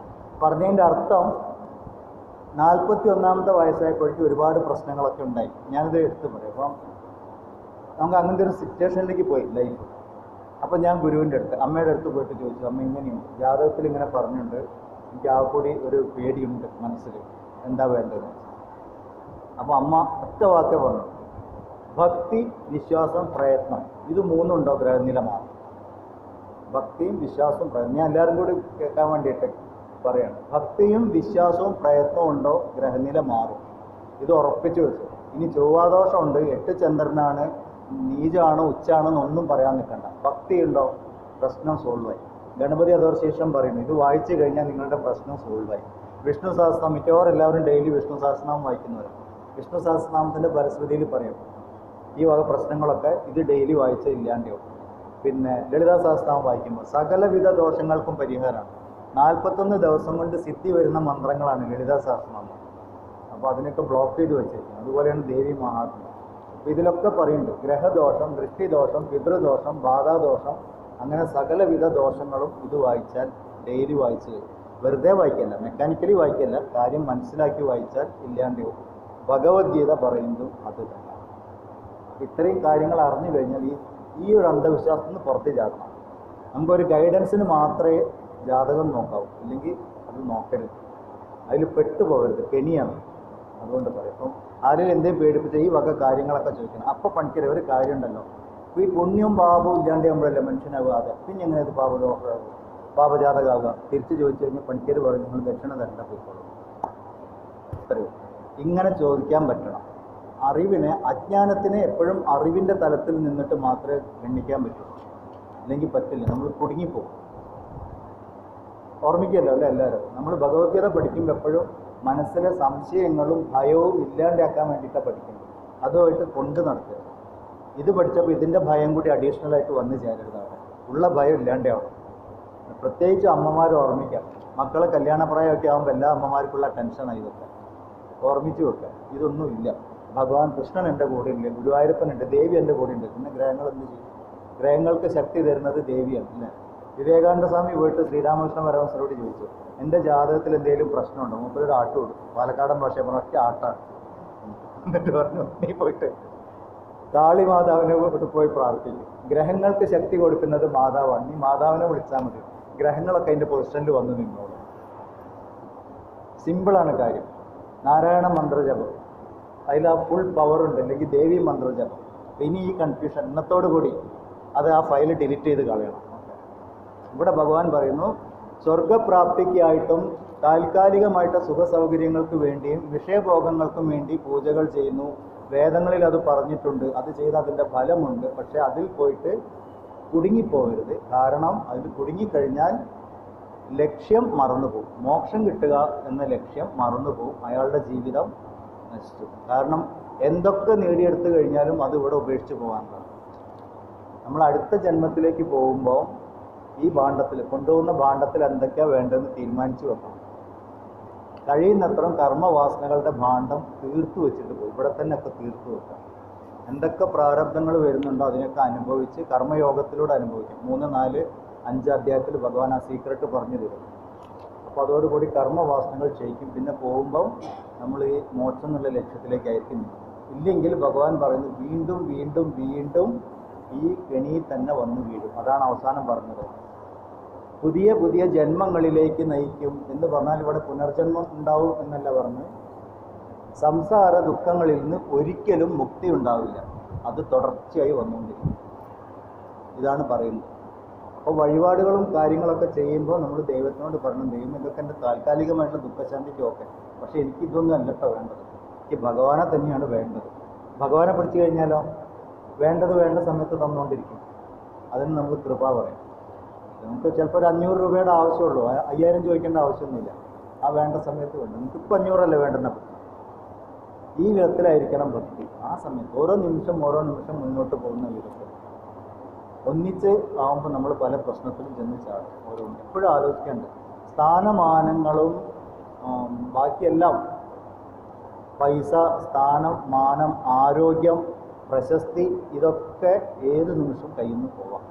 പറഞ്ഞതിൻ്റെ അർത്ഥം 41ാമത്തെ വയസ്സായപ്പോഴേക്കും ഒരുപാട് പ്രശ്നങ്ങളൊക്കെ ഉണ്ടായി. ഞാനിത് എടുത്തു പറയും. അപ്പം നമുക്ക് അങ്ങനത്തെ ഒരു സിറ്റുവേഷനിലേക്ക് പോയി ലൈഫ്. അപ്പം ഞാൻ ഗുരുവിൻ്റെ അടുത്ത്, അമ്മയുടെ അടുത്ത് പോയിട്ട് ചോദിച്ചു, അമ്മ ഇങ്ങനെയുണ്ട്, ജാതകത്തിൽ ഇങ്ങനെ പറഞ്ഞിട്ടുണ്ട്, എനിക്ക് ആ കൂടി ഒരു പേടിയുണ്ട് മനസ്സിൽ, എന്താ വേണ്ടത്? അപ്പോൾ അമ്മ ഒറ്റ വാക്കേ പറഞ്ഞു, ഭക്തി, വിശ്വാസം, പ്രയത്നം, ഇത് മൂന്നുണ്ടോ ഗ്രഹനില മാറും. ഭക്തിയും വിശ്വാസവും പ്രയത്നം, ഞാൻ എല്ലാവരും കൂടി കേൾക്കാൻ വേണ്ടിയിട്ട് പറയാണ്. ഭക്തിയും വിശ്വാസവും പ്രയത്നവും ഉണ്ടോ ഗ്രഹനില മാറും. ഇത് ഉറപ്പിച്ചു വെച്ചു. ഇനി ചൊവ്വാദോഷമുണ്ട്, 8 ചന്ദ്രനാണ്, നീചാണോ ഉച്ചാണോ എന്നൊന്നും പറയാൻ നിൽക്കണ്ട. ഭക്തി ഉണ്ടോ, പ്രശ്നം സോൾവായി. ഗണപതി അതോർശേഷം പറയുന്നു, ഇത് വായിച്ചു കഴിഞ്ഞാൽ നിങ്ങളുടെ പ്രശ്നം സോൾവായി. വിഷ്ണു സഹസ്രനാമം മിക്കവാറും എല്ലാവരും ഡെയിലി വിഷ്ണു സഹസ്രനാമം വായിക്കുന്നവരാണ്. വിഷ്ണു സഹസ്രനാമത്തിൻ്റെ പരസ്പതിയിൽ പറയും ഈ വക പ്രശ്നങ്ങളൊക്കെ ഇത് ഡെയിലി വായിച്ചാൽ ഇല്ലാണ്ടാവും. പിന്നെ ലളിതാ സഹസ്രനാമം വായിക്കുമ്പോൾ സകലവിധ ദോഷങ്ങൾക്കും പരിഹാരമാണ്. 41 ദിവസം കൊണ്ട് സിദ്ധി വരുന്ന മന്ത്രങ്ങളാണ് ലളിതാ സഹസ്രനാമം. അപ്പോൾ അതിനൊക്കെ ബ്ലോക്ക് ചെയ്ത് വെച്ചിരിക്കുന്നത്. അതുപോലെയാണ് ദേവി മഹാത്മ്യം. അപ്പോൾ ഇതിലൊക്കെ പറയുന്നുണ്ട് ഗ്രഹദോഷം, ദൃഷ്ടിദോഷം, പിതൃദോഷം, ബാധാദോഷം, അങ്ങനെ സകലവിധ ദോഷങ്ങളും ഇത് വായിച്ചാൽ ഡെയിലി വായിച്ച് വെറുതെ വായിക്കല്ല, മെക്കാനിക്കലി വായിക്കല്ല, കാര്യം മനസ്സിലാക്കി വായിച്ചാൽ ഇല്ലാണ്ടാവും. ഭഗവത്ഗീത പറയുന്നതും അത് തന്നെ. ഇത്രയും കാര്യങ്ങൾ അറിഞ്ഞു കഴിഞ്ഞാൽ ഈ ഒരു അന്ധവിശ്വാസത്തിൽ നിന്ന് പുറത്ത് ചാടണം. നമുക്കൊരു ഗൈഡൻസിന് മാത്രമേ ജാതകം നോക്കാവൂ, ഇല്ലെങ്കിൽ അത് നോക്കരുത്. അതിൽ പെട്ടുപോകരുത്, കെണിയാണ്. അതുകൊണ്ട് പറയും. അപ്പം ആരെങ്കിലും എന്തേലും പേടിപ്പിച്ച ഈ വക കാര്യങ്ങളൊക്കെ ചോദിക്കണം. അപ്പോൾ പണിക്കരെ ഒരു കാര്യം ഉണ്ടല്ലോ, ഈ പുണ്യവും പാപവും ഇല്ലാണ്ട് നമ്മളല്ലേ മനുഷ്യനാവാതെ പിന്നെ എങ്ങനെ ഇത് പാപജാതകാവുക? തിരിച്ച് ചോദിച്ചു കഴിഞ്ഞാൽ പണിക്കർ പറയും നിങ്ങൾ ദക്ഷിണ തന്നെ പോയിക്കോളും. അത്രയോ ഇങ്ങനെ ചോദിക്കാൻ പറ്റണം. അറിവിനെ, അജ്ഞാനത്തിനെ എപ്പോഴും അറിവിൻ്റെ തലത്തിൽ നിന്നിട്ട് മാത്രമേ ഗണ്ണിക്കാൻ പറ്റുള്ളൂ, അല്ലെങ്കിൽ പറ്റില്ല, നമ്മൾ കുടുങ്ങിപ്പോകും. ഓർമ്മിക്കല്ലോ അല്ലേ എല്ലാവരും? നമ്മൾ ഭഗവത്ഗീത പഠിക്കുമ്പോൾ എപ്പോഴും മനസ്സിലെ സംശയങ്ങളും ഭയവും ഇല്ലാണ്ടാക്കാൻ വേണ്ടിയിട്ടാണ് പഠിക്കുന്നത്. അതുമായിട്ട് കൊണ്ട് നടക്കരുത്. ഇത് പഠിച്ചപ്പോൾ ഇതിൻ്റെ ഭയം കൂടി അഡീഷണലായിട്ട് വന്ന് ചേരരുതാണ്. ഉള്ള ഭയം ഇല്ലാണ്ടാവണം. പ്രത്യേകിച്ച് അമ്മമാർ ഓർമ്മിക്കാം. മക്കളെ കല്യാണപ്രായമൊക്കെ ആകുമ്പോൾ എല്ലാ അമ്മമാർക്കുള്ള ടെൻഷനാണ് ഇതൊക്കെ. ഓർമ്മിച്ച് വെക്കുക, ഇതൊന്നുമില്ല. ഭഗവാൻ കൃഷ്ണൻ എൻ്റെ കൂടെയുണ്ട്, ഗുരുവായൂരപ്പനുണ്ട്, ദേവി എൻ്റെ കൂടെയുണ്ട്. പിന്നെ ഗ്രഹങ്ങൾ എന്ത് ചെയ്യും? ഗ്രഹങ്ങൾക്ക് ശക്തി തരുന്നത് ദേവിയാണ് അല്ലേ? വിവേകാനന്ദ സ്വാമി പോയിട്ട് ശ്രീരാമകൃഷ്ണ പരമഹംസരോട് ചോദിച്ചു, എൻ്റെ ജാതകത്തിൽ എന്തെങ്കിലും പ്രശ്നമുണ്ടോ? മൂപ്പരൊരു ആട്ട് കൊടുക്കും, പാലക്കാടൻ ഭാഷ പറഞ്ഞ ഒറ്റ ആട്ടാണ്. എന്നിട്ട് പറഞ്ഞു, നീ പോയിട്ട് കാളി മാതാവിനെ പോയി പ്രാർത്ഥിക്കും. ഗ്രഹങ്ങൾക്ക് ശക്തി കൊടുക്കുന്നത് മാതാവാണ്, നീ മാതാവിനെ വിളിച്ചാൽ മതി, ഗ്രഹങ്ങളൊക്കെ അതിൻ്റെ പൊസിഷനിൽ വന്ന് നിന്നോളൂ. സിമ്പിളാണ് കാര്യം. നാരായണ മന്ത്രജപം, അതിൽ ആ ഫുൾ പവറുണ്ട്. അല്ലെങ്കിൽ ദേവി മന്ത്രജപം. ഇനി ഈ കൺഫ്യൂഷൻ ഇന്നത്തോടു കൂടി അത് ആ ഫയൽ ഡിലീറ്റ് ചെയ്ത് കളയണം. ഇവിടെ ഭഗവാൻ പറയുന്നു, സ്വർഗപ്രാപ്തിക്കായിട്ടും താൽക്കാലികമായിട്ട് സുഖസൗകര്യങ്ങൾക്ക് വേണ്ടിയും വിഷയഭോഗങ്ങൾക്കും വേണ്ടി പൂജകൾ ചെയ്യുന്നു. വേദങ്ങളിൽ അത് പറഞ്ഞിട്ടുണ്ട്, അത് ചെയ്ത് അതിൻ്റെ ഫലമുണ്ട്. പക്ഷേ അതിൽ പോയിട്ട് കുടുങ്ങിപ്പോകരുത്. കാരണം അതിൽ കുടുങ്ങിക്കഴിഞ്ഞാൽ ലക്ഷ്യം മറന്നുപോകും. മോക്ഷം കിട്ടുക എന്ന ലക്ഷ്യം മറന്നുപോകും. അയാളുടെ ജീവിതം നശിച്ചു. കാരണം എന്തൊക്കെ നേടിയെടുത്തു കഴിഞ്ഞാലും അത് ഇവിടെ ഉപേക്ഷിച്ച് പോകാനുള്ളതാണ്. നമ്മൾ അടുത്ത ജന്മത്തിലേക്ക് പോകുമ്പോൾ ഈ ഭാണ്ഡത്തിൽ കൊണ്ടുപോകുന്ന ഭാണ്ഡത്തിൽ എന്തൊക്കെയാണ് വേണ്ടതെന്ന് തീരുമാനിച്ചു വെക്കണം. കഴിയുന്നത്ര കർമ്മവാസനകളുടെ ഭാണ്ഡം തീർത്തു വെച്ചിട്ട് പോകും. ഇവിടെ തന്നെ ഒക്കെ തീർത്തു വെക്കാം. എന്തൊക്കെ പ്രാരബ്ധങ്ങൾ വരുന്നുണ്ടോ അതിനൊക്കെ അനുഭവിച്ച് കർമ്മയോഗത്തിലൂടെ അനുഭവിക്കാം. 3, 4, 5 അധ്യായത്തിൽ ഭഗവാൻ ആ സീക്രട്ട് പറഞ്ഞു തരും. അപ്പോൾ അതോടുകൂടി കർമ്മവാസനകൾ ക്ഷയിക്കും. പിന്നെ പോകുമ്പം നമ്മൾ ഈ മോക്ഷം എന്നുള്ള ലക്ഷ്യത്തിലേക്കായിരിക്കും. ഇല്ലെങ്കിൽ ഭഗവാൻ പറയുന്നത് വീണ്ടും വീണ്ടും വീണ്ടും ഈ കെണിയിൽ തന്നെ വന്നു വീഴും. അതാണ് അവസാനം പറഞ്ഞത്. പുതിയ പുതിയ ജന്മങ്ങളിലേക്ക് നയിക്കും എന്ന് പറഞ്ഞാൽ ഇവിടെ പുനർജന്മം ഉണ്ടാവും എന്നല്ല പറഞ്ഞ്, സംസാര ദുഃഖങ്ങളിൽ നിന്ന് ഒരിക്കലും മുക്തി ഉണ്ടാവില്ല. അത് തുടർച്ചയായി വന്നുകൊണ്ടിരിക്കും. ഇതാണ് പറയുന്നത്. അപ്പോൾ വഴിപാടുകളും കാര്യങ്ങളൊക്കെ ചെയ്യുമ്പോൾ നമ്മൾ ദൈവത്തിനോട് പറഞ്ഞു, ദൈവം ഇതൊക്കെ എൻ്റെ താൽക്കാലികമായിട്ടുള്ള ദുഃഖശാന്തിക്ക് ഓക്കെ, പക്ഷേ എനിക്കിതൊന്നും അല്ലട്ടോ വേണ്ടത്, എനിക്ക് ഭഗവാനെ തന്നെയാണ് വേണ്ടത്. ഭഗവാനെ പിടിച്ചു കഴിഞ്ഞാലോ വേണ്ടത് വേണ്ട സമയത്ത് തന്നുകൊണ്ടിരിക്കും. അതിന് നമ്മൾ കൃപ പറയും. നമുക്ക് ചിലപ്പോൾ ഒരു 500 രൂപയുടെ ആവശ്യമുള്ളൂ, 5000 ചോദിക്കേണ്ട ആവശ്യമൊന്നുമില്ല. ആ വേണ്ട സമയത്ത് വേണ്ട. നമുക്കിപ്പോൾ 500 വേണ്ടെന്ന ഭക്തി. ഈ വിധത്തിലായിരിക്കണം ഭക്തി. ആ സമയത്ത് ഓരോ നിമിഷം മുന്നോട്ട് പോകുന്ന വിധത്തിൽ ഒന്നിച്ച് ആകുമ്പോൾ നമ്മൾ പല പ്രശ്നത്തിലും ചെന്ന് ചാടും. ഓരോന്നും എപ്പോഴും ആലോചിക്കേണ്ടത് സ്ഥാനമാനങ്ങളും ബാക്കിയെല്ലാം, പൈസ, സ്ഥാനം, മാനം, ആരോഗ്യം, പ്രശസ്തി, ഇതൊക്കെ ഏത് നിമിഷം കയ്യിൽ നിന്ന് പോവാം.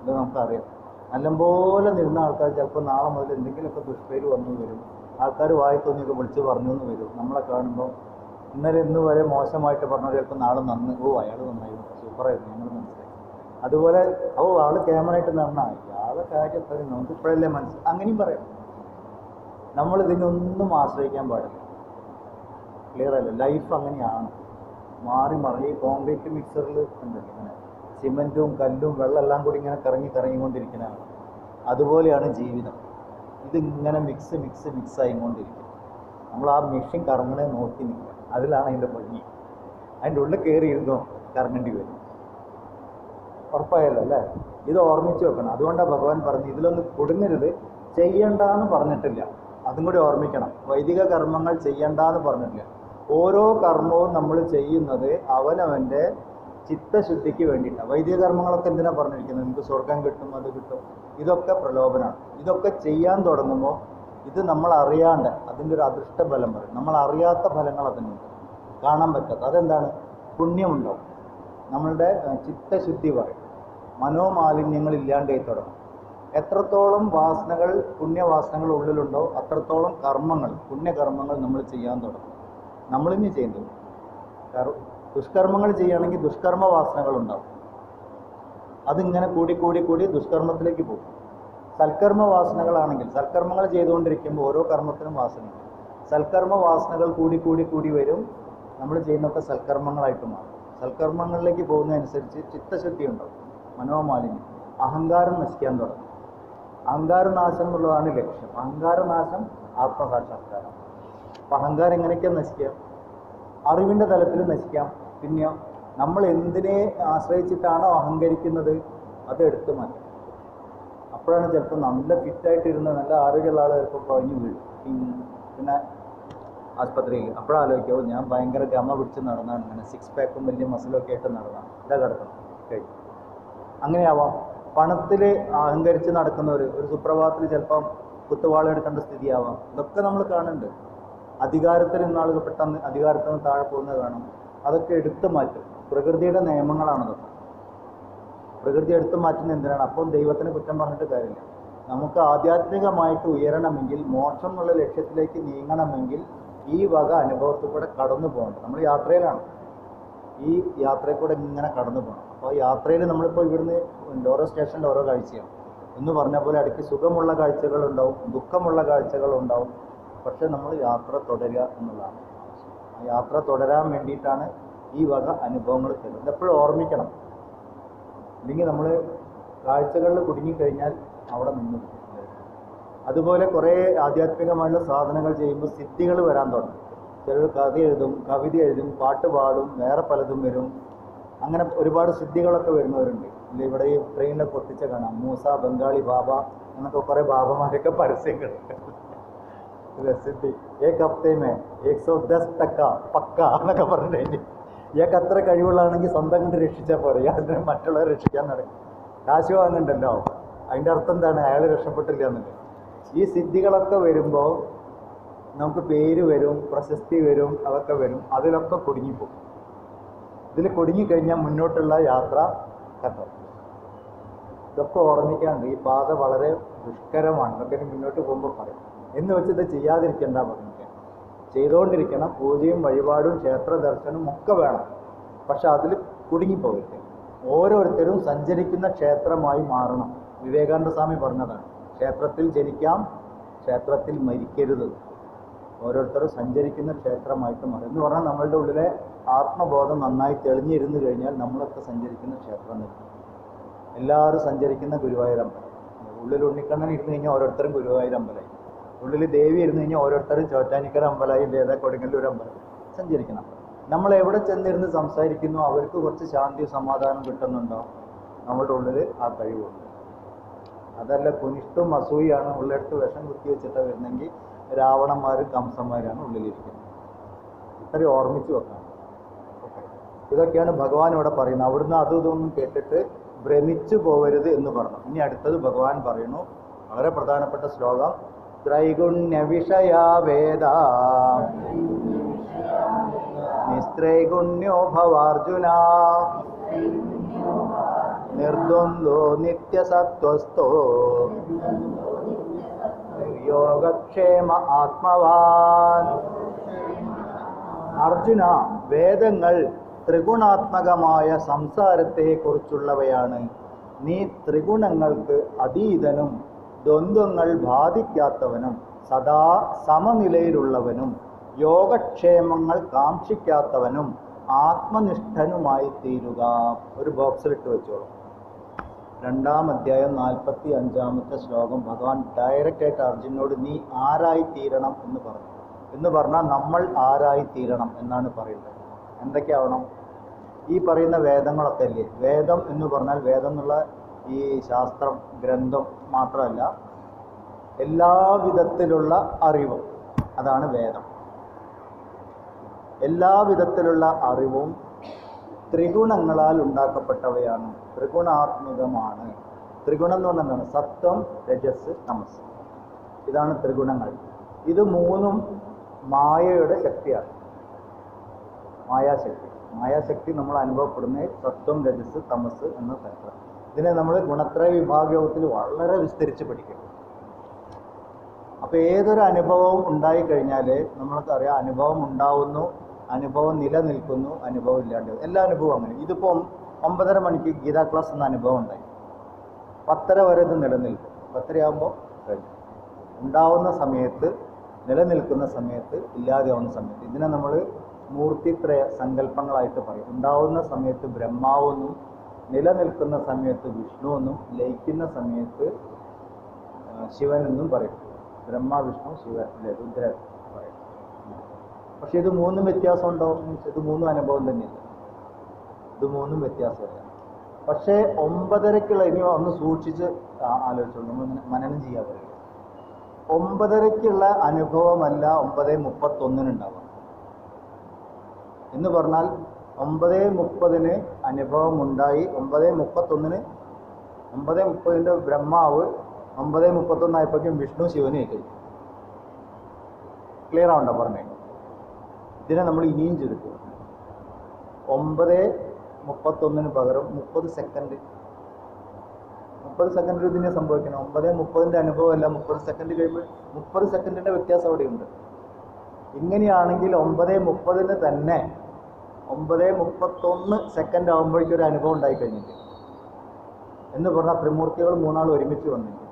ഇത് നമുക്കറിയാം. നല്ലപോലെ നിന്ന ആൾക്കാർ ചിലപ്പോൾ നാളെ മുതൽ എന്തെങ്കിലുമൊക്കെ ദുഷ്പേര് വന്നു വരും. ആൾക്കാർ വായി തോന്നിയൊക്കെ വിളിച്ച് പറഞ്ഞു എന്ന് വരും. നമ്മളെ കാണുമ്പോൾ ഇന്നലെ ഇന്ന് വരെ മോശമായിട്ട് പറഞ്ഞാൽ ചിലപ്പോൾ നാളെ നന്ന്, അയാൾ നന്നായിരുന്നു, സൂപ്പറായിരുന്നു, നമ്മൾ മനസ്സിലായി. അതുപോലെ ആൾ ക്യാമറയായിട്ട് നടന്നാൽ ഇയാളെ കാര്യം നമുക്ക് ഇപ്പോഴല്ലേ മനസ്സിലായി, അങ്ങനെയും പറയാം. നമ്മളിതിനൊന്നും ആശ്രയിക്കാൻ പാടില്ല. ക്ലിയർ അല്ലേ? ലൈഫ് അങ്ങനെയാണ്. മാറി മറിഞ്ഞ് കോൺക്രീറ്റ് മിക്സറിൽ ഉണ്ടല്ലോ ഇങ്ങനെ സിമെൻറ്റും കല്ലും വെള്ളമെല്ലാം കൂടി ഇങ്ങനെ കറങ്ങിക്കൊണ്ടിരിക്കുന്നതാണ്. അതുപോലെയാണ് ജീവിതം. ഇതിങ്ങനെ മിക്സ് ആയിക്കൊണ്ടിരിക്കും. നമ്മൾ ആ മെഷീൻ കറങ്ങണേ നോക്കി നിൽക്കുക. അതിലാണ് അതിൻ്റെ ഭംഗി. അതിൻ്റെ ഉള്ളിൽ കയറി ഇരുന്നോ കറങ്ങേണ്ടി വരും. ഉറപ്പായല്ലോ അല്ലേ? ഇത് ഓർമ്മിച്ച് വെക്കണം. അതുകൊണ്ടാണ് ഭഗവാൻ പറഞ്ഞു ഇതിലൊന്ന് കുടുങ്ങരുത്. ചെയ്യണ്ടെന്ന് പറഞ്ഞിട്ടില്ല, അതും കൂടി ഓർമ്മിക്കണം. വൈദിക കർമ്മങ്ങൾ ചെയ്യണ്ടെന്ന് പറഞ്ഞിട്ടില്ല. ഓരോ കർമ്മവും നമ്മൾ ചെയ്യുന്നത് അവനവൻ്റെ ചിത്തശുദ്ധിക്ക് വേണ്ടിയിട്ടാണ്. വൈദിക കർമ്മങ്ങളൊക്കെ എന്തിനാണ് പറഞ്ഞിരിക്കുന്നത്? നമുക്ക് സ്വർഗം കിട്ടും, അത് കിട്ടും, ഇതൊക്കെ പ്രലോഭനമാണ്. ഇതൊക്കെ ചെയ്യാൻ തുടങ്ങുമ്പോൾ ഇത് നമ്മൾ അറിയാണ്ട് അതിൻ്റെ ഒരു അദൃഷ്ട ഫലം പറയും. നമ്മൾ അറിയാത്ത ഫലങ്ങൾ അതിനുണ്ട്, കാണാൻ പറ്റാത്ത. അതെന്താണ്? പുണ്യമുണ്ടാവും. നമ്മളുടെ ചിത്തശുദ്ധി പറയും. മനോമാലിന്യങ്ങൾ ഇല്ലാണ്ടായി തുടങ്ങും. എത്രത്തോളം വാസനകൾ, പുണ്യവാസനകൾ ഉള്ളിലുണ്ടോ അത്രത്തോളം കർമ്മങ്ങൾ, പുണ്യകർമ്മങ്ങൾ നമ്മൾ ചെയ്യാൻ തുടങ്ങും. നമ്മളിനി ചെയ്യുന്നത് ദുഷ്കർമ്മങ്ങൾ ചെയ്യുകയാണെങ്കിൽ ദുഷ്കർമ്മ വാസനകൾ ഉണ്ടാവും. അതിങ്ങനെ കൂടി ദുഷ്കർമ്മത്തിലേക്ക് പോകും. സൽക്കർമ്മ വാസനകളാണെങ്കിൽ സൽക്കർമ്മങ്ങൾ ചെയ്തുകൊണ്ടിരിക്കുമ്പോൾ ഓരോ കർമ്മത്തിനും വാസനയുണ്ട്. സൽക്കർമ്മ വാസനകൾ കൂടി കൂടി കൂടി വരും. നമ്മൾ ചെയ്യുന്നൊക്കെ സൽക്കർമ്മങ്ങളായിട്ട് മാറും. സൽക്കർമ്മങ്ങളിലേക്ക് പോകുന്നതനുസരിച്ച് ചിത്തശുദ്ധി ഉണ്ടാവും, മനോമാലിന്യം, അഹങ്കാരം നശിക്കാൻ തുടങ്ങും. അഹങ്കാരനാശം എന്നുള്ളതാണ് ലക്ഷ്യം. അഹങ്കാരനാശം ആത്മസാക്ഷാത്കാരം. അപ്പം അഹങ്കാരം എങ്ങനെയൊക്കെയാണ് നശിക്കാം? അറിവിൻ്റെ തലത്തിൽ നശിക്കാം. പിന്നെയോ നമ്മൾ എന്തിനെ ആശ്രയിച്ചിട്ടാണോ അഹങ്കരിക്കുന്നത് അത് എടുത്തു മാറ്റാം. അപ്പോഴാണ് ചിലപ്പോൾ നല്ല ഫിറ്റായിട്ടിരുന്ന നല്ല ആരോഗ്യമുള്ള ആൾ ചിലപ്പോൾ കുഴഞ്ഞു വീഴും. പിന്നെ ആസ്പത്രിയിൽ അപ്പോഴാലോചിക്കാവും, ഞാൻ ഭയങ്കര ഗമ പിടിച്ച് നടന്നാണ്, ഇങ്ങനെ 6 പാക്കും വലിയ മസിലൊക്കെ ആയിട്ട് നടന്നാണ്, ഇതാ കിടക്കണം കഴിഞ്ഞു. അങ്ങനെയാവാം. പണത്തിൽ അഹങ്കരിച്ച് നടക്കുന്നവർ ഒരു സുപ്രഭാതത്തിൽ ചിലപ്പം കുത്തുവാളെടുക്കേണ്ട സ്ഥിതിയാവാം. ഇതൊക്കെ നമ്മൾ കാണുന്നുണ്ട്. അധികാരത്തിൽ ഇന്നാളുകൾ പെട്ടെന്ന് അധികാരത്തിൽ നിന്ന് താഴെ പോകുന്നത് കാണും. അതൊക്കെ എടുത്തു മാറ്റും. പ്രകൃതിയുടെ നിയമങ്ങളാണതൊക്കെ. പ്രകൃതി എടുത്തു മാറ്റുന്നത് എന്തിനാണ്? അപ്പം ദൈവത്തിന് കുറ്റം പറഞ്ഞിട്ട് കാര്യമില്ല. നമുക്ക് ആധ്യാത്മികമായിട്ട് ഉയരണമെങ്കിൽ, മോക്ഷം എന്നുള്ള ലക്ഷ്യത്തിലേക്ക് നീങ്ങണമെങ്കിൽ ഈ വക അനുഭവത്തിൽ കൂടെ കടന്നു പോകണം. നമ്മൾ യാത്രയിലാണ്. ഈ യാത്രയിൽ കൂടെ ഇങ്ങനെ കടന്നു പോകണം. അപ്പോൾ യാത്രയിൽ നമ്മളിപ്പോൾ ഇവിടുന്ന് ഓരോ സ്റ്റേഷനിൽ ഓരോ കാഴ്ചയാണ് എന്ന് പറഞ്ഞ പോലെ ഇടയ്ക്ക് സുഖമുള്ള കാഴ്ചകളുണ്ടാവും, ദുഃഖമുള്ള കാഴ്ചകളുണ്ടാവും. പക്ഷെ നമ്മൾ യാത്ര തുടരുക എന്നുള്ളതാണ്. ആ യാത്ര തുടരാൻ വേണ്ടിയിട്ടാണ് ഈ വക അനുഭവങ്ങൾ തരുന്നത്. എപ്പോഴും ഓർമ്മിക്കണം. ഇല്ലെങ്കിൽ നമ്മൾ കാഴ്ചകളിൽ കുടുങ്ങിക്കഴിഞ്ഞാൽ അവിടെ നിന്ന്. അതുപോലെ കുറേ ആധ്യാത്മികമായുള്ള സാധനങ്ങൾ ചെയ്യുമ്പോൾ സിദ്ധികൾ വരാൻ തുടങ്ങും. ചിലർ കഥ എഴുതും, കവിത എഴുതും, പാട്ട് പാടും, വേറെ പലതും വരും. അങ്ങനെ ഒരുപാട് സിദ്ധികളൊക്കെ വരുന്നവരുണ്ട്. ഇല്ല, ഇവിടെ ഈ ട്രെയിനിലൊക്കെ ഒട്ടിച്ച കാണാം, മൂസ, ബംഗാളി ബാബ എന്നൊക്കെ കുറേ ബാബമാരൊക്കെ പരസ്യങ്ങൾ. സിദ്ധി ഏക് ഹഫ്തേമേ 110% പക്ക എന്നൊക്കെ പറഞ്ഞിട്ട് ഇയാൾക്ക് അത്ര കഴിവുള്ളതാണെങ്കിൽ സ്വന്തം കണ്ട് രക്ഷിച്ചാൽ പോരെ, അതിന് മറ്റുള്ളവരെ രക്ഷിക്കാൻ നടക്കും. കാശ് വാങ്ങണ്ടല്ലോ. അതിൻ്റെ അർത്ഥം എന്താണ്? അയാൾ രക്ഷപ്പെട്ടില്ല എന്നുള്ളത്. ഈ സിദ്ധികളൊക്കെ വരുമ്പോൾ നമുക്ക് പേര് വരും, പ്രശസ്തി വരും, അതൊക്കെ വരും. അതിലൊക്കെ കുടുങ്ങിപ്പോകും. ഇതിൽ കുടുങ്ങിക്കഴിഞ്ഞാൽ മുന്നോട്ടുള്ള യാത്ര കഥം. ഇതൊക്കെ ഓർമ്മിക്കാണ്ട് ഈ പാത വളരെ ദുഷ്കരമാണ്. ഇതൊക്കെ മുന്നോട്ട് പോകുമ്പോൾ പറയും. എന്ന് വെച്ച് ഇത് ചെയ്യാതിരിക്കേണ്ട പറഞ്ഞിട്ട് ചെയ്തുകൊണ്ടിരിക്കണം. പൂജയും വഴിപാടും ക്ഷേത്ര ദർശനവും ഒക്കെ വേണം. പക്ഷെ അതിൽ കുടുങ്ങിപ്പോകരുത്. ഓരോരുത്തരും സഞ്ചരിക്കുന്ന ക്ഷേത്രമായി മാറണം. വിവേകാനന്ദ സ്വാമി പറഞ്ഞതാണ്, ക്ഷേത്രത്തിൽ ജനിക്കാം, ക്ഷേത്രത്തിൽ മരിക്കരുത്. ഓരോരുത്തരും സഞ്ചരിക്കുന്ന ക്ഷേത്രമായിട്ട് മാറും എന്ന് പറഞ്ഞാൽ നമ്മളുടെ ഉള്ളിലെ ആത്മബോധം നന്നായി തെളിഞ്ഞിരുന്നു കഴിഞ്ഞാൽ നമ്മളൊക്കെ സഞ്ചരിക്കുന്ന ക്ഷേത്രം നിൽക്കും. എല്ലാവരും സഞ്ചരിക്കുന്ന ഗുരുവായൂരമ്പലം. ഉള്ളിൽ ഉണ്ണിക്കണ്ണൻ ഇരുന്ന് കഴിഞ്ഞാൽ ഓരോരുത്തരും ഗുരുവായൂരമ്പലമായി. ഉള്ളിൽ ദേവി ഇരുന്ന് കഴിഞ്ഞാൽ ഓരോരുത്തരും ചോറ്റാനിക്കര അമ്പലമായി, లేదా കൊടുങ്ങല്ലൂർ അമ്പലം. സഞ്ചരിക്കണം. നമ്മൾ എവിടെ ചെന്നിരുന്ന് സംസാരിക്കുന്നു അവർക്ക് കുറച്ച് ശാന്തിയും സമാധാനം കിട്ടുന്നുണ്ടോ, നമ്മുടെ ഉള്ളിൽ ആ കഴിവുണ്ട്. അതല്ല കുനിഷ്ടും അസൂയാണ് ഉള്ളിടത്ത് വിഷം കുത്തി വെച്ചിട്ട് വരുന്നെങ്കിൽ രാവണന്മാരും കംസന്മാരാണ് ഉള്ളിലിരിക്കുന്നത്. ഇത്രയും ഓർമ്മിച്ച് വെക്കണം. ഇതൊക്കെയാണ് ഭഗവാൻ ഇവിടെ പറയുന്നത്. അവിടുന്ന് അതും ഇതൊന്നും കേട്ടിട്ട് ഭ്രമിച്ചു പോകരുത് എന്ന് പറഞ്ഞു. ഇനി അടുത്തത് ഭഗവാൻ പറയുന്നു, വളരെ പ്രധാനപ്പെട്ട ശ്ലോകം. ത്രൈഗുണ്യ വിഷയാ വേദ നിസ്ത്രൈഗുണ്യോ ഭവാർജുന നിർദ്വന്ദ്വോ നിത്യസത്വസ്ഥോ യോഗക്ഷേമ ആത്മവാൻ. അർജുന, വേദങ്ങൾ ത്രിഗുണാത്മകമായ സംസാരത്തെക്കുറിച്ചുള്ളവയാണ്. നീ ത്രിഗുണങ്ങൾക്ക് അതീതനും ദ്വന്ദ്വങ്ങൾ ബാധിക്കാത്തവനും സദാ സമനിലയിലുള്ളവനും യോഗക്ഷേമങ്ങൾ കാക്ഷിക്കാത്തവനും ആത്മനിഷ്ഠനുമായി തീരുക. ഒരു ബോക്സിലിട്ട് വെച്ചോളൂ. 2-ാം അധ്യായം 45-ാമത്തെ ശ്ലോകം ഭഗവാൻ ഡയറക്റ്റായിട്ട് അർജുനോട് നീ ആരായി തീരണം എന്ന് പറഞ്ഞു. എന്ന് പറഞ്ഞാൽ നമ്മൾ ആരായി തീരണം എന്നാണ് പറയുന്നത്. എന്തൊക്കെയാവണം? ഈ പറയുന്ന വേദങ്ങളൊക്കെ അല്ലേ. വേദം എന്ന് പറഞ്ഞാൽ വേദം എന്നുള്ള ഈ ശാസ്ത്രം ഗ്രന്ഥം മാത്രമല്ല, എല്ലാ വിധത്തിലുള്ള അറിവും, അതാണ് വേദം. എല്ലാ വിധത്തിലുള്ള അറിവും ത്രിഗുണങ്ങളാൽ ഉണ്ടാക്കപ്പെട്ടവയാണ്, ത്രിഗുണാത്മകമാണ്. ത്രിഗുണം എന്ന് പറഞ്ഞാൽ എന്താണ്? സത്വം, രജസ്, തമസ്. ഇതാണ് ത്രിഗുണങ്ങൾ. ഇത് മൂന്നും മായയുടെ ശക്തിയാണ്. മായാശക്തി. മായാശക്തി നമ്മൾ അനുഭവപ്പെടുന്നത് സത്വം, രജസ്, തമസ് എന്ന തരത്തിലാണ്. ഇതിനെ നമ്മൾ ഗുണത്രയ വിഭാഗത്തിൽ വളരെ വിസ്തരിച്ച് പഠിക്കും. അപ്പോൾ ഏതൊരു അനുഭവവും ഉണ്ടായിക്കഴിഞ്ഞാൽ നമ്മൾക്കറിയാം, അനുഭവം ഉണ്ടാവുന്നു, അനുഭവം നിലനിൽക്കുന്നു, അനുഭവം ഇല്ലാണ്ട്. എല്ലാ അനുഭവവും അങ്ങനെ. ഇതിപ്പം 9:30 മണിക്ക് ഗീതാ ക്ലാസ് എന്ന അനുഭവം ഉണ്ടായി. 10:30 വരെ ഇത് നിലനിൽക്കും. 10:30 ആകുമ്പോൾ കഴിഞ്ഞു. ഉണ്ടാവുന്ന സമയത്ത് നിലനിൽക്കുന്ന സമയത്ത് ഇല്ലാതെയാവുന്ന സമയത്ത്. ഇതിനെ നമ്മൾ മൂർത്തിത്രയ സങ്കല്പങ്ങളായിട്ട് പറയും. ഉണ്ടാവുന്ന സമയത്ത് ബ്രഹ്മാവെന്നും നിലനിൽക്കുന്ന സമയത്ത് വിഷ്ണു എന്നും ലയിക്കുന്ന സമയത്ത് ശിവൻ എന്നും പറയും. ബ്രഹ്മ വിഷ്ണു ശിവൻ രുദ്ര പറയും. പക്ഷെ ഇത് മൂന്നും വ്യത്യാസമുണ്ടോ? ഇത് മൂന്നും അനുഭവം തന്നെയില്ല. ഇത് മൂന്നും വ്യത്യാസമില്ല. പക്ഷേ 9:30ക്കുള്ള ഇനി ഒന്ന് സൂക്ഷിച്ച് ആലോചിച്ചോളൂ, നമ്മൾ മനനം ചെയ്യാൻ പറയും. 9:30ക്കുള്ള അനുഭവമല്ല 9:31 ഉണ്ടാവുക എന്ന് പറഞ്ഞാൽ 9:30 അനുഭവമുണ്ടായി. 9:31 9:30 ബ്രഹ്മാവ് 9:31 ആയപ്പോഴേക്കും വിഷ്ണു ശിവനും കഴിക്കും. ക്ലിയർ ആവണ്ടോ പറഞ്ഞേ? ഇതിനെ നമ്മൾ ഇനിയും ചുരുക്കും. 9:31 പകരം 30 സെക്കൻഡ് ഇതിനെ സംഭവിക്കണം. 9:30 അനുഭവമല്ല 30 സെക്കൻഡ് കഴിയുമ്പോൾ 30 സെക്കൻഡിന്റെ വ്യത്യാസം അവിടെയുണ്ട്. ഇങ്ങനെയാണെങ്കിൽ 9:30 തന്നെ 9:31 സെക്കൻഡ് ആകുമ്പോഴേക്കും ഒരു അനുഭവം ഉണ്ടായിക്കഴിഞ്ഞിട്ട് എന്ന് പറഞ്ഞാൽ ത്രിമൂർത്തികൾ മൂന്നാളും ഒരുമിച്ച് വന്നിട്ട്.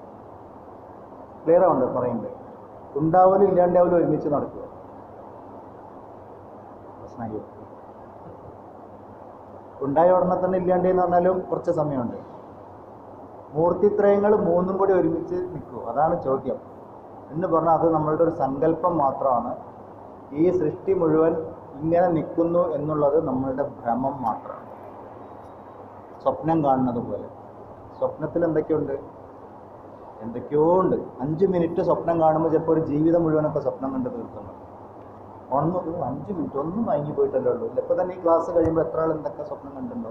ക്ലിയർ ആവുണ്ട് പറയുന്നത്? ഉണ്ടാവലും ഇല്ലാണ്ടാവലും ഒരുമിച്ച് നടക്കുക. പ്രശ്നമായി ഉണ്ടായ ഉടനെ തന്നെ ഇല്ലാണ്ടെന്ന് പറഞ്ഞാലും കുറച്ച് സമയമുണ്ട്. മൂർത്തിത്രയങ്ങൾ മൂന്നും കൂടി ഒരുമിച്ച് നിൽക്കും, അതാണ് ചോദ്യം എന്ന് പറഞ്ഞാൽ അത് നമ്മളുടെ ഒരു സങ്കല്പം മാത്രമാണ്. ഈ സൃഷ്ടി മുഴുവൻ ഇങ്ങനെ നിൽക്കുന്നു എന്നുള്ളത് നമ്മളുടെ ഭ്രമം മാത്രമാണ്. സ്വപ്നം കാണുന്നത് പോലെ. സ്വപ്നത്തിൽ എന്തൊക്കെയുണ്ട്? എന്തൊക്കെയോ ഉണ്ട്. 5 മിനിറ്റ് സ്വപ്നം കാണുമ്പോൾ ചിലപ്പോൾ ഒരു ജീവിതം മുഴുവനൊക്കെ സ്വപ്നം കണ്ട് തീർത്തുണ്ട്. 5 മിനിറ്റ് ഒന്നും വാങ്ങി പോയിട്ടല്ലേ ഉള്ളൂ. ഇപ്പം തന്നെ ഈ ക്ലാസ് കഴിയുമ്പോൾ എത്ര ആൾ എന്തൊക്കെ സ്വപ്നം കണ്ടിട്ടുണ്ടോ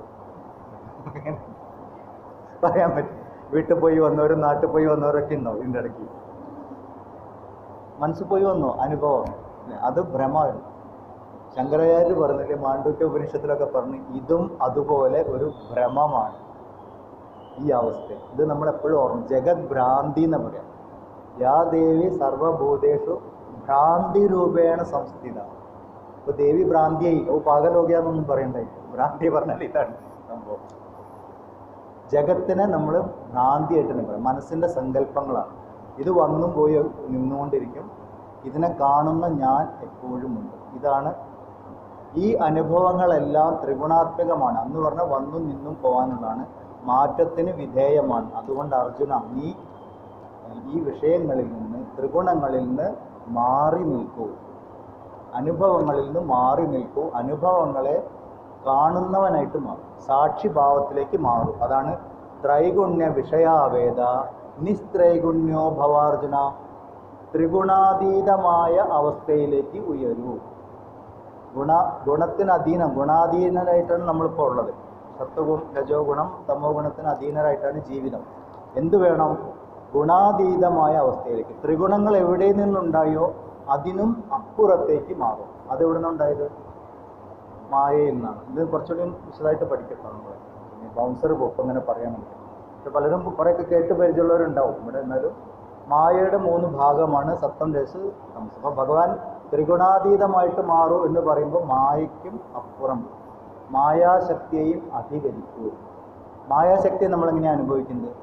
പറയാൻ പറ്റും. വീട്ടിൽ പോയി വന്നവരും നാട്ടിൽ പോയി വന്നവരൊക്കെ ഉണ്ടാവും. ഇതിൻ്റെ ഇടയ്ക്ക് മനസ്സിൽ പോയി വന്നോ അനുഭവം? അത് ഭ്രമമാണ്. ശങ്കരാചാര്യർ പറഞ്ഞില്ലേ, മാണ്ഡൂക്യ ഉപനിഷത്തിലൊക്കെ പറഞ്ഞ് ഇതും അതുപോലെ ഒരു ഭ്രമമാണ് ഈ അവസ്ഥ. ഇത് നമ്മളെപ്പോഴും ഓർമ്മ. ജഗത് ഭ്രാന്തി എന്ന് പറയാം. യാ ദേവി സർവഭൂതേഷു ഭ്രാന്തി രൂപേണ സംസ്ഥിത. ഇപ്പൊ ദേവി ഭ്രാന്തിയായി പാകലോകിയാന്നൊന്നും പറയണ്ടായി. ഭ്രാന്തി പറഞ്ഞാൽ ഇതാണ് സംഭവം. ജഗത്തിനെ നമ്മൾ ഭ്രാന്തിയായിട്ട് തന്നെ പറയാം. മനസ്സിന്റെ സങ്കല്പങ്ങളാണ്. ഇത് വന്നും പോയി നിന്നുകൊണ്ടിരിക്കും. ഇതിനെ കാണുന്ന ഞാൻ എപ്പോഴും ഉണ്ട്. ഇതാണ് ഈ അനുഭവങ്ങളെല്ലാം ത്രിഗുണാത്മകമാണ്. അന്ന് പറഞ്ഞാൽ വന്നും നിന്നും പോകാനുള്ളതാണ്, മാറ്റത്തിന് വിധേയമാണ്. അതുകൊണ്ട് അർജുന, നീ ഈ വിഷയങ്ങളിൽ നിന്ന്, ത്രിഗുണങ്ങളിൽ നിന്ന് മാറി നിൽക്കൂ, അനുഭവങ്ങളിൽ നിന്ന് മാറി നിൽക്കൂ. അനുഭവങ്ങളെ കാണുന്നവനായിട്ട് മാറും, സാക്ഷിഭാവത്തിലേക്ക് മാറും. അതാണ് ത്രൈഗുണ്യ വിഷയാവേദ നിസ്ത്രൈഗുണ്യോ ഭവാർജുന. ത്രിഗുണാതീതമായ അവസ്ഥയിലേക്ക് ഉയരൂ. ഗുണത്തിന് അധീനം, ഗുണാധീനരായിട്ടാണ് നമ്മളിപ്പോൾ ഉള്ളത്. സത്വഗുണം, രജോ ഗുണം, തമോ ഗുണത്തിന് അധീനരായിട്ടാണ് ജീവിതം. എന്ത് വേണം? ഗുണാതീതമായ അവസ്ഥയിലേക്ക്. ത്രിഗുണങ്ങൾ എവിടെ നിന്നുണ്ടായോ അതിനും അപ്പുറത്തേക്ക് മാറും. അതെവിടെ നിന്നുണ്ടായത്? മായയിൽ നിന്നാണ്. ഇത് കുറച്ചുകൂടി വിശദമായിട്ട് പഠിക്കട്ടോ നമ്മൾ. ബൗൺസർ പോക്കും അങ്ങനെ പറയണമെങ്കിൽ. പക്ഷെ പലരും കുറേയൊക്കെ കേട്ട് പരിചയമുള്ളവരുണ്ടാവും ഇവിടെ. എന്നാലും മായയുടെ 3 ഭാഗമാണ് സത്വം, രജസ്, തമസ്. അപ്പം ഭഗവാൻ ത്രിഗുണാതീതമായിട്ട് മാറൂ എന്ന് പറയുമ്പോൾ മായയ്ക്കും അപ്പുറം മായാശക്തിയെയും അധികരിക്കൂ. മായാശക്തിയെ നമ്മളെങ്ങനെയാണ് അനുഭവിക്കുന്നത്?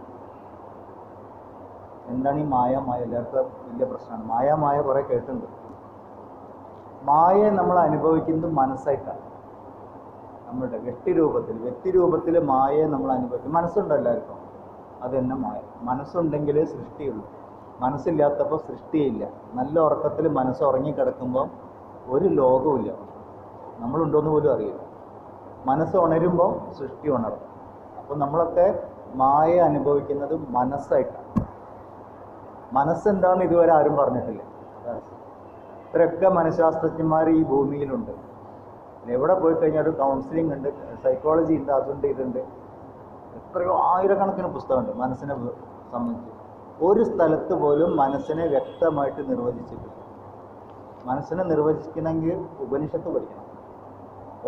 എന്താണ് ഈ മായ? എല്ലാവർക്കും വലിയ പ്രശ്നമാണ്. മായ കുറേ കേട്ടിട്ടുണ്ട്. മായയെ നമ്മൾ അനുഭവിക്കുന്നത് മനസ്സായിട്ടാണ്. നമ്മളുടെ വ്യക്തിരൂപത്തിൽ മായയെ നമ്മൾ അനുഭവിക്കും. മനസ്സുണ്ടോ എല്ലാവർക്കും? അത് തന്നെ മായ. മനസ്സുണ്ടെങ്കിലേ സൃഷ്ടിയുള്ളൂ. മനസ്സില്ലാത്തപ്പോൾ സൃഷ്ടിയില്ല. നല്ല ഉറക്കത്തിൽ മനസ്സ് ഉറങ്ങിക്കിടക്കുമ്പോൾ ഒരു ലോകവുമില്ല. നമ്മളുണ്ടോയെന്ന് പോലും അറിയില്ല. മനസ്സ് ഉണരുമ്പോൾ സൃഷ്ടി ഉണരും. അപ്പോൾ നമ്മളൊക്കെ മായയെ അനുഭവിക്കുന്നത് മനസ്സായിട്ടാണ്. മനസ്സെന്താണെന്ന് ഇതുവരെ ആരും പറഞ്ഞിട്ടില്ല. ഇത്രയൊക്കെ മനഃശാസ്ത്രജ്ഞന്മാർ ഈ ഭൂമിയിലുണ്ട്. എവിടെ പോയി കഴിഞ്ഞാൽ ഒരു കൗൺസിലിംഗ് ഉണ്ട്, സൈക്കോളജി ഉണ്ട്, അതുണ്ട്, ഇതുണ്ട്. എത്രയോ ആയിരക്കണക്കിന് പുസ്തകമുണ്ട് മനസ്സിനെ സംബന്ധിച്ച്. ഒരു സ്ഥലത്ത് പോലും മനസ്സിനെ വ്യക്തമായിട്ട് നിർവചിച്ചിട്ടില്ല. മനസ്സിനെ നിർവചിക്കണമെങ്കിൽ ഉപനിഷത്ത് പഠിക്കണം.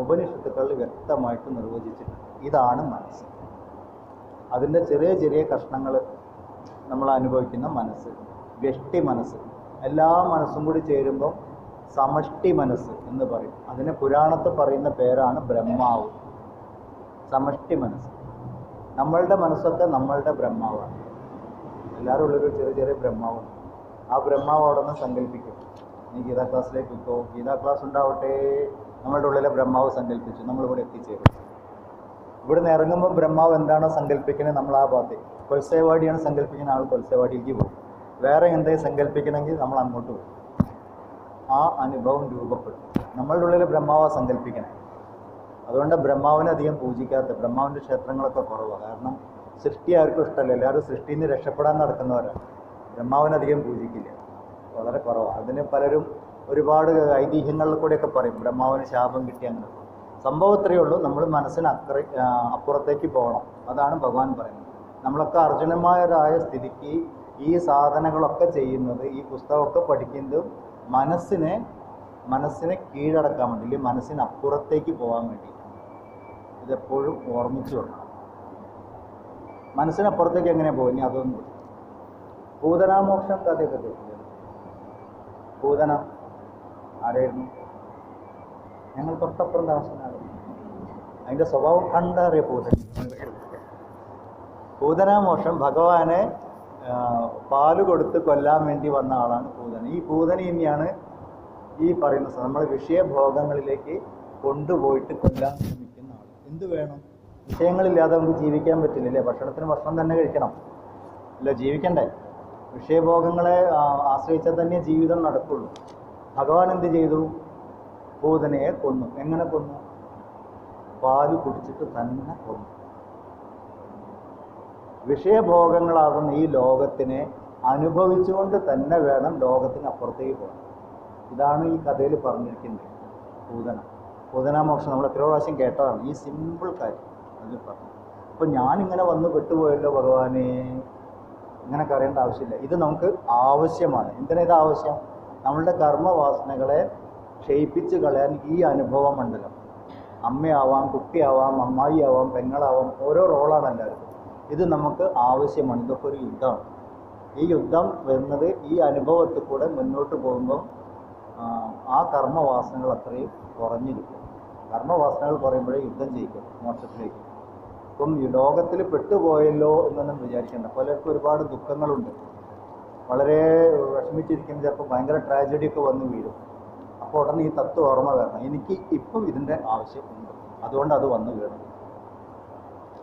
ഉപനിഷത്തുക്കളിൽ വ്യക്തമായിട്ട് നിർവചിച്ചിട്ടുണ്ട്. ഇതാണ് മനസ്സ്. അതിൻ്റെ ചെറിയ ചെറിയ കഷ്ണങ്ങൾ നമ്മൾ അനുഭവിക്കുന്ന മനസ്സ്, വ്യഷ്ടി മനസ്സ്, എല്ലാ മനസ്സും കൂടി ചേരുമ്പോൾ സമഷ്ടി മനസ്സ് എന്ന് പറയും. അതിനെ പുരാണത്തിൽ പറയുന്ന പേരാണ് ബ്രഹ്മാവ്. സമഷ്ടി മനസ്സ്. നമ്മളുടെ മനസ്സൊക്കെ നമ്മളുടെ ബ്രഹ്മാവാണ്. എല്ലാവരും ഉള്ളൊരു ചെറിയ ചെറിയ ബ്രഹ്മാവുണ്ട്. ആ ബ്രഹ്മാവ് അവിടെ നിന്ന് സങ്കല്പിക്കും. നീ ഗീതാ ക്ലാസ്സിലേക്ക് പോയിക്കോ, ഗീതാ ക്ലാസ് ഉണ്ടാവട്ടെ. നമ്മളുടെ ഉള്ളിലെ ബ്രഹ്മാവ് സങ്കല്പിച്ചു, നമ്മളിവിടെ എത്തിച്ചേരും. ഇവിടുന്ന് ഇറങ്ങുമ്പോൾ ബ്രഹ്മാവ് എന്താണോ സങ്കല്പിക്കുന്നത് നമ്മൾ ആ ഭാഗത്തേക്ക്, കൊൽസേവാടിയാണ് സങ്കല്പിക്കുന്ന ആൾ കൊൽസേവാടിയിലേക്ക് പോകും. വേറെ എന്തെങ്കിലും സങ്കല്പിക്കണമെങ്കിൽ നമ്മൾ അങ്ങോട്ട് പോകും. ആ അനുഭവം രൂപപ്പെടും. നമ്മളുടെ ഉള്ളിൽ ബ്രഹ്മാവ സങ്കല്പിക്കണേ. അതുകൊണ്ട് ബ്രഹ്മാവിനെ അധികം പൂജിക്കാത്ത, ബ്രഹ്മാവിൻ്റെ ക്ഷേത്രങ്ങളൊക്കെ കുറവാണ്. കാരണം സൃഷ്ടി ആർക്കും ഇഷ്ടമല്ല, എല്ലാവരും സൃഷ്ടിയിൽ നിന്ന് രക്ഷപ്പെടാൻ നടക്കുന്നവരാണ്. ബ്രഹ്മാവിനധികം പൂജിക്കില്ല, വളരെ കുറവാണ്. അതിന് പലരും ഒരുപാട് ഐതിഹ്യങ്ങളിൽ കൂടെയൊക്കെ പറയും ബ്രഹ്മാവിന് ശാപം കിട്ടി. അങ്ങനെ സംഭവം ഇത്രയേ ഉള്ളൂ. നമ്മൾ മനസ്സിന് അപ്പുറത്തേക്ക് പോകണം. അതാണ് ഭഗവാൻ പറയുന്നത്. നമ്മളൊക്കെ അർജുനന്മാരായ സ്ഥിതിക്ക് ഈ സാധനങ്ങളൊക്കെ ചെയ്യുന്നത്, ഈ പുസ്തകമൊക്കെ പഠിക്കുന്നതും മനസ്സിനെ കീഴടക്കാൻ വേണ്ടി, അല്ലെങ്കിൽ മനസ്സിന് അപ്പുറത്തേക്ക് പോകാൻ വേണ്ടി. ഇതെപ്പോഴും ഓർമ്മിച്ചു വെക്കണം. മനസ്സിനപ്പുറത്തേക്ക് എങ്ങനെ പോകും? ഇനി അതൊന്നും പൂതനാമോക്ഷം കഥയൊക്കെ കേൾക്കുന്നത്. പൂതന ആരായിരുന്നു? ഞങ്ങൾ തൊട്ടപ്പുറം താമസിക്കുന്നതാണ്. അതിൻ്റെ സ്വഭാവം കണ്ടറിയ പൂതനാമോക്ഷം ഭഗവാനെ പാല് കൊടുത്ത് കൊല്ലാൻ വേണ്ടി വന്ന ആളാണ് പൂതന. ഈ പൂതന തന്നെയാണ് ഈ പറയുന്ന നമ്മൾ വിഷയഭോഗങ്ങളിലേക്ക് കൊണ്ടുപോയിട്ട് കൊല്ലാൻ ശ്രമിക്കുന്ന ആൾ. എന്ത് വേണം? വിഷയങ്ങളില്ലാതെ നമുക്ക് ജീവിക്കാൻ പറ്റില്ലല്ലേ? ഭക്ഷണത്തിന് ഭക്ഷണം തന്നെ കഴിക്കണം, ഇല്ല ജീവിക്കണ്ടേ? വിഷയഭോഗങ്ങളെ ആശ്രയിച്ചാൽ തന്നെ ജീവിതം നടക്കുള്ളൂ. ഭഗവാൻ എന്ത് ചെയ്തു? പൂതനയെ കൊന്നു. എങ്ങനെ കൊന്നു? പാല് കുടിച്ചിട്ട് തന്നെ കൊന്നു. വിഷയഭോഗങ്ങളാകുന്ന ഈ ലോകത്തിനെ അനുഭവിച്ചുകൊണ്ട് തന്നെ വേണം ലോകത്തിന് അപ്പുറത്തേക്ക് പോകാൻ. ഇതാണ് ഈ കഥയിൽ പറഞ്ഞിരിക്കുന്നത്. പൂതനാമോക്ഷം നമ്മൾ എത്രയോ പ്രാവശ്യം കേട്ടതാണ്. ഈ സിമ്പിൾ കാര്യം അതിൽ പറഞ്ഞു. അപ്പോൾ ഞാനിങ്ങനെ വന്ന് പെട്ടുപോയല്ലോ ഭഗവാനെ, ഇങ്ങനെയൊക്കെ അറിയേണ്ട ആവശ്യമില്ല. ഇത് നമുക്ക് ആവശ്യമാണ്. എന്തിനാ ഇത് ആവശ്യം? നമ്മളുടെ കർമ്മവാസനകളെ ക്ഷയിപ്പിച്ച് കളയാൻ ഈ അനുഭവ മണ്ഡലം. അമ്മയാവാം, കുട്ടിയാവാം, അമ്മായിയാവാം, പെങ്ങളാവാം, ഓരോ റോളാണ് എല്ലാവരും. ഇത് നമുക്ക് ആവശ്യമാണ്. ഇതൊക്കെ ഒരു യുദ്ധമാണ്. ഈ യുദ്ധം വരുന്നത് ഈ അനുഭവത്തിൽ കൂടെ മുന്നോട്ട് പോകുമ്പം ആ കർമ്മവാസനകൾ അത്രയും കുറഞ്ഞിരിക്കും. കർമ്മവാസനകൾ കുറയുമ്പോഴേ യുദ്ധം ജയിക്കും മോക്ഷത്തിലേക്ക്. ഇപ്പം ഈ ലോകത്തിൽ പെട്ടുപോയല്ലോ എന്നൊന്നും വിചാരിക്കേണ്ട. പലർക്കും ഒരുപാട് ദുഃഖങ്ങളുണ്ട്. വളരെ വിഷമിച്ചിരിക്കുമ്പോൾ ചിലപ്പോൾ ഭയങ്കര ട്രാജഡിയൊക്കെ വന്ന് വീഴും. അപ്പോൾ ഉടനെ ഈ തത്വം ഓർമ്മ വരണം, എനിക്ക് ഇപ്പം ഇതിൻ്റെ ആവശ്യമുണ്ട്, അതുകൊണ്ട് അത് വന്ന് വീഴണം.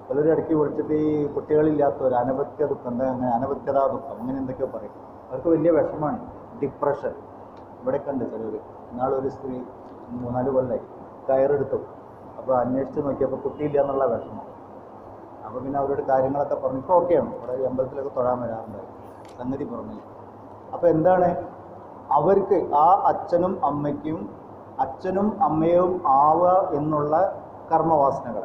പലരും ഇടയ്ക്ക് വിളിച്ചിട്ട് ഈ കുട്ടികളില്ലാത്തവർ അനവത്യ ദുഃഖം, എന്താ അങ്ങനെ അനവത്യതാ ദുഃഖം, അങ്ങനെ എന്തൊക്കെയോ പറയും. അവർക്ക് വലിയ വിഷമമാണ്, ഡിപ്രഷൻ. ഇവിടെയൊക്കെ ഉണ്ട് ചിലർ. ഇന്നാളൊരു സ്ത്രീ 3-4 കൊല്ലമായി കയറെടുത്തു. അപ്പോൾ അന്വേഷിച്ച് നോക്കിയപ്പോൾ കുട്ടിയില്ല എന്നുള്ള വിഷമം. അപ്പോൾ പിന്നെ അവരോട് കാര്യങ്ങളൊക്കെ പറഞ്ഞു. ഇപ്പോൾ ഓക്കെയാണ്, കുറേ അമ്പലത്തിലൊക്കെ തൊഴാൻ വരാറുണ്ടായി. സംഗതി പറഞ്ഞു. അപ്പോൾ എന്താണ് അവർക്ക് ആ അച്ഛനും അമ്മയും ആവുക എന്നുള്ള കർമ്മവാസനകൾ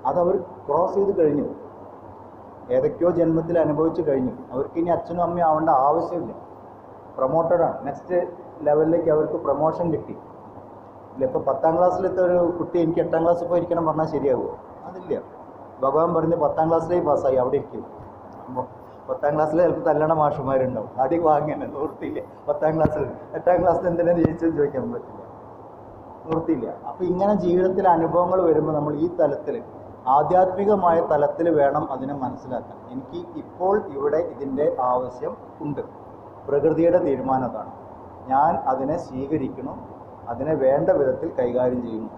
അതവർ ക്രോസ് ചെയ്ത് കഴിഞ്ഞു. ഏതൊക്കെയോ ജന്മത്തിൽ അനുഭവിച്ച് കഴിഞ്ഞു. അവർക്ക് ഇനി അച്ഛനും അമ്മയും ആവേണ്ട ആവശ്യമില്ല. പ്രൊമോട്ടഡാണ്. നെക്സ്റ്റ് ലെവലിലേക്ക് അവർക്ക് പ്രൊമോഷൻ കിട്ടി. ഇല്ല, ഇപ്പോൾ 10ാം ക്ലാസ്സിലത്തെ ഒരു കുട്ടി എനിക്ക് 8ാം ക്ലാസ്സിൽ പോയി ഇരിക്കണം പറഞ്ഞാൽ ശരിയാകുമോ? അതില്ല. ഭഗവാൻ പറഞ്ഞ് 10ാം ക്ലാസ്സിലേക്ക് പാസ്സായി, അവിടെ ഇരിക്കും. അപ്പോൾ 10ാം ക്ലാസ്സിൽ ചിലപ്പോൾ തല്ലണ മാഷുമാരുണ്ടാവും. അടി വാങ്ങിയാണ് നിവൃത്തിയില്ല. 10ാം ക്ലാസ്സിൽ 8ാം ക്ലാസ്സിൽ എന്തിനാണ് ജയിച്ചതെന്ന് ചോദിക്കാൻ പറ്റില്ല, നിവൃത്തിയില്ല. അപ്പോൾ ഇങ്ങനെ ജീവിതത്തിൽ അനുഭവങ്ങൾ വരുമ്പോൾ നമ്മൾ ഈ തലത്തിൽ, ആധ്യാത്മികമായ തലത്തിൽ വേണം അതിനെ മനസ്സിലാക്കാൻ. എനിക്ക് ഇപ്പോൾ ഇവിടെ ഇതിൻ്റെ ആവശ്യം ഉണ്ട്. പ്രകൃതിയുടെ തീരുമാനം അതാണ്. ഞാൻ അതിനെ സ്വീകരിക്കണം, അതിനെ വേണ്ട വിധത്തിൽ കൈകാര്യം ചെയ്യുന്നു.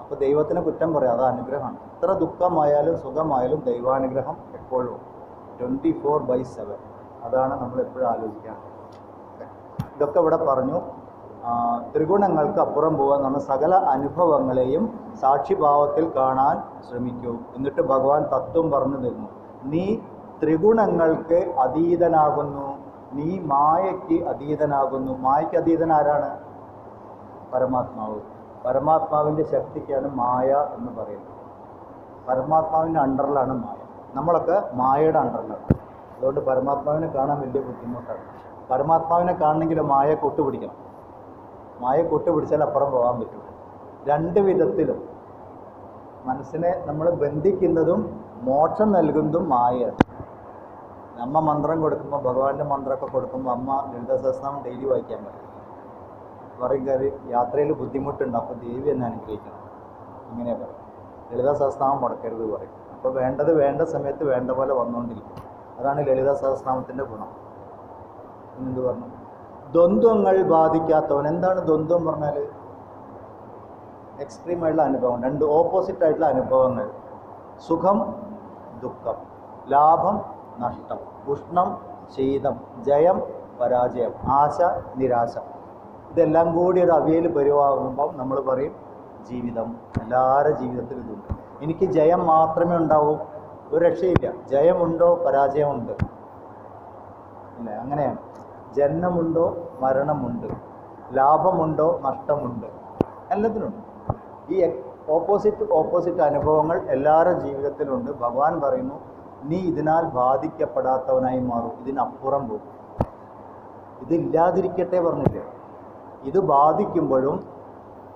അപ്പോൾ ദൈവത്തിനെ കുറ്റം പറയാം, അത് അനുഗ്രഹമാണ്. എത്ര ദുഃഖമായാലും സുഖമായാലും ദൈവാനുഗ്രഹം എപ്പോഴും 24/7. അതാണ് നമ്മൾ എപ്പോഴും ആലോചിക്കാറ്. ഇതൊക്കെ ഇവിടെ പറഞ്ഞു. ത്രിഗുണങ്ങൾക്ക് അപ്പുറം പോകാൻ നമ്മൾ സകല അനുഭവങ്ങളെയും സാക്ഷിഭാവത്തിൽ കാണാൻ ശ്രമിക്കൂ. എന്നിട്ട് ഭഗവാൻ തത്വം പറഞ്ഞു തരുന്നു. നീ ത്രിഗുണങ്ങൾക്ക് അതീതനാകുന്നു, നീ മായയ്ക്ക് അതീതനാകുന്നു. മായയ്ക്ക് അതീതൻ ആരാണ്? പരമാത്മാവ്. പരമാത്മാവിൻ്റെ ശക്തിക്കാണ് മായ എന്ന് പറയുന്നത്. പരമാത്മാവിൻ്റെ അണ്ടറിലാണ് മായ. നമ്മളൊക്കെ മായയുടെ അണ്ടറിലാണ്. അതുകൊണ്ട് പരമാത്മാവിനെ കാണാൻ വലിയ ബുദ്ധിമുട്ടാണ്. പരമാത്മാവിനെ കാണണമെങ്കിൽ മായ കൂട്ടുപിടിക്കണം. മായ കൂട്ടുപിടിച്ചാൽ അപ്പുറം പോകാൻ പറ്റും. 2 വിധത്തിലും മനസ്സിനെ നമ്മൾ ബന്ധിക്കുന്നതും മോക്ഷം നൽകുന്നതും മായയാണ്. അമ്മ മന്ത്രം കൊടുക്കുമ്പോൾ, ഭഗവാന്റെ മന്ത്രമൊക്കെ കൊടുക്കുമ്പോൾ അമ്മ ലളിതാ സഹസ്രനാമം ഡെയിലി വായിക്കാൻ പറയും. പറയും കാര്യം യാത്രയിൽ ബുദ്ധിമുട്ടുണ്ട്, അപ്പോൾ ദേവി എന്നെ അനുഗ്രഹിക്കണം, ഇങ്ങനെ പറയും. ലളിതാ സഹസ്രനാമം മുടക്കരുത് പറയും. അപ്പോൾ വേണ്ടത് വേണ്ട സമയത്ത് വേണ്ട പോലെ വന്നുകൊണ്ടിരിക്കും. അതാണ് ലളിതാ സഹസ്രനാമത്തിൻ്റെ ഗുണം. എന്നെന്ത് പറഞ്ഞു? ദ്വന്ദ്വങ്ങൾ ബാധിക്കാത്തവൻ. എന്താണ് ദ്വന്ദ്വം പറഞ്ഞാൽ? എക്സ്ട്രീം ആയിട്ടുള്ള അനുഭവം, രണ്ട് ഓപ്പോസിറ്റ് ആയിട്ടുള്ള അനുഭവങ്ങൾ. സുഖം ദുഃഖം, ലാഭം നഷ്ടം, ഉഷ്ണം ശീതം, ജയം പരാജയം, ആശ നിരാശ. ഇതെല്ലാം കൂടി ഒരു അവിയൽ പരിവാകുമ്പം നമ്മൾ പറയും ജീവിതം. എല്ലാവരുടെ ജീവിതത്തിലും ഇതുണ്ട്. എനിക്ക് ജയം മാത്രമേ ഉണ്ടാവൂ, ഒരു രക്ഷയില്ല. ജയമുണ്ടോ പരാജയമുണ്ട്, അല്ലേ? അങ്ങനെയാണ്. ജനനമുണ്ടോ മരണമുണ്ട്, ലാഭമുണ്ടോ നഷ്ടമുണ്ട്, എല്ലാത്തിനുണ്ട്. ഈ ഓപ്പോസിറ്റ് അനുഭവങ്ങൾ എല്ലാവരുടെ ജീവിതത്തിലുണ്ട്. ഭഗവാൻ പറയുന്നു, നീ ഇതിനാൽ ബാധിക്കപ്പെടാത്തവനായി മാറും, ഇതിനപ്പുറം പോകും. ഇതില്ലാതിരിക്കട്ടെ പറഞ്ഞില്ലേ? ഇത് ബാധിക്കുമ്പോഴും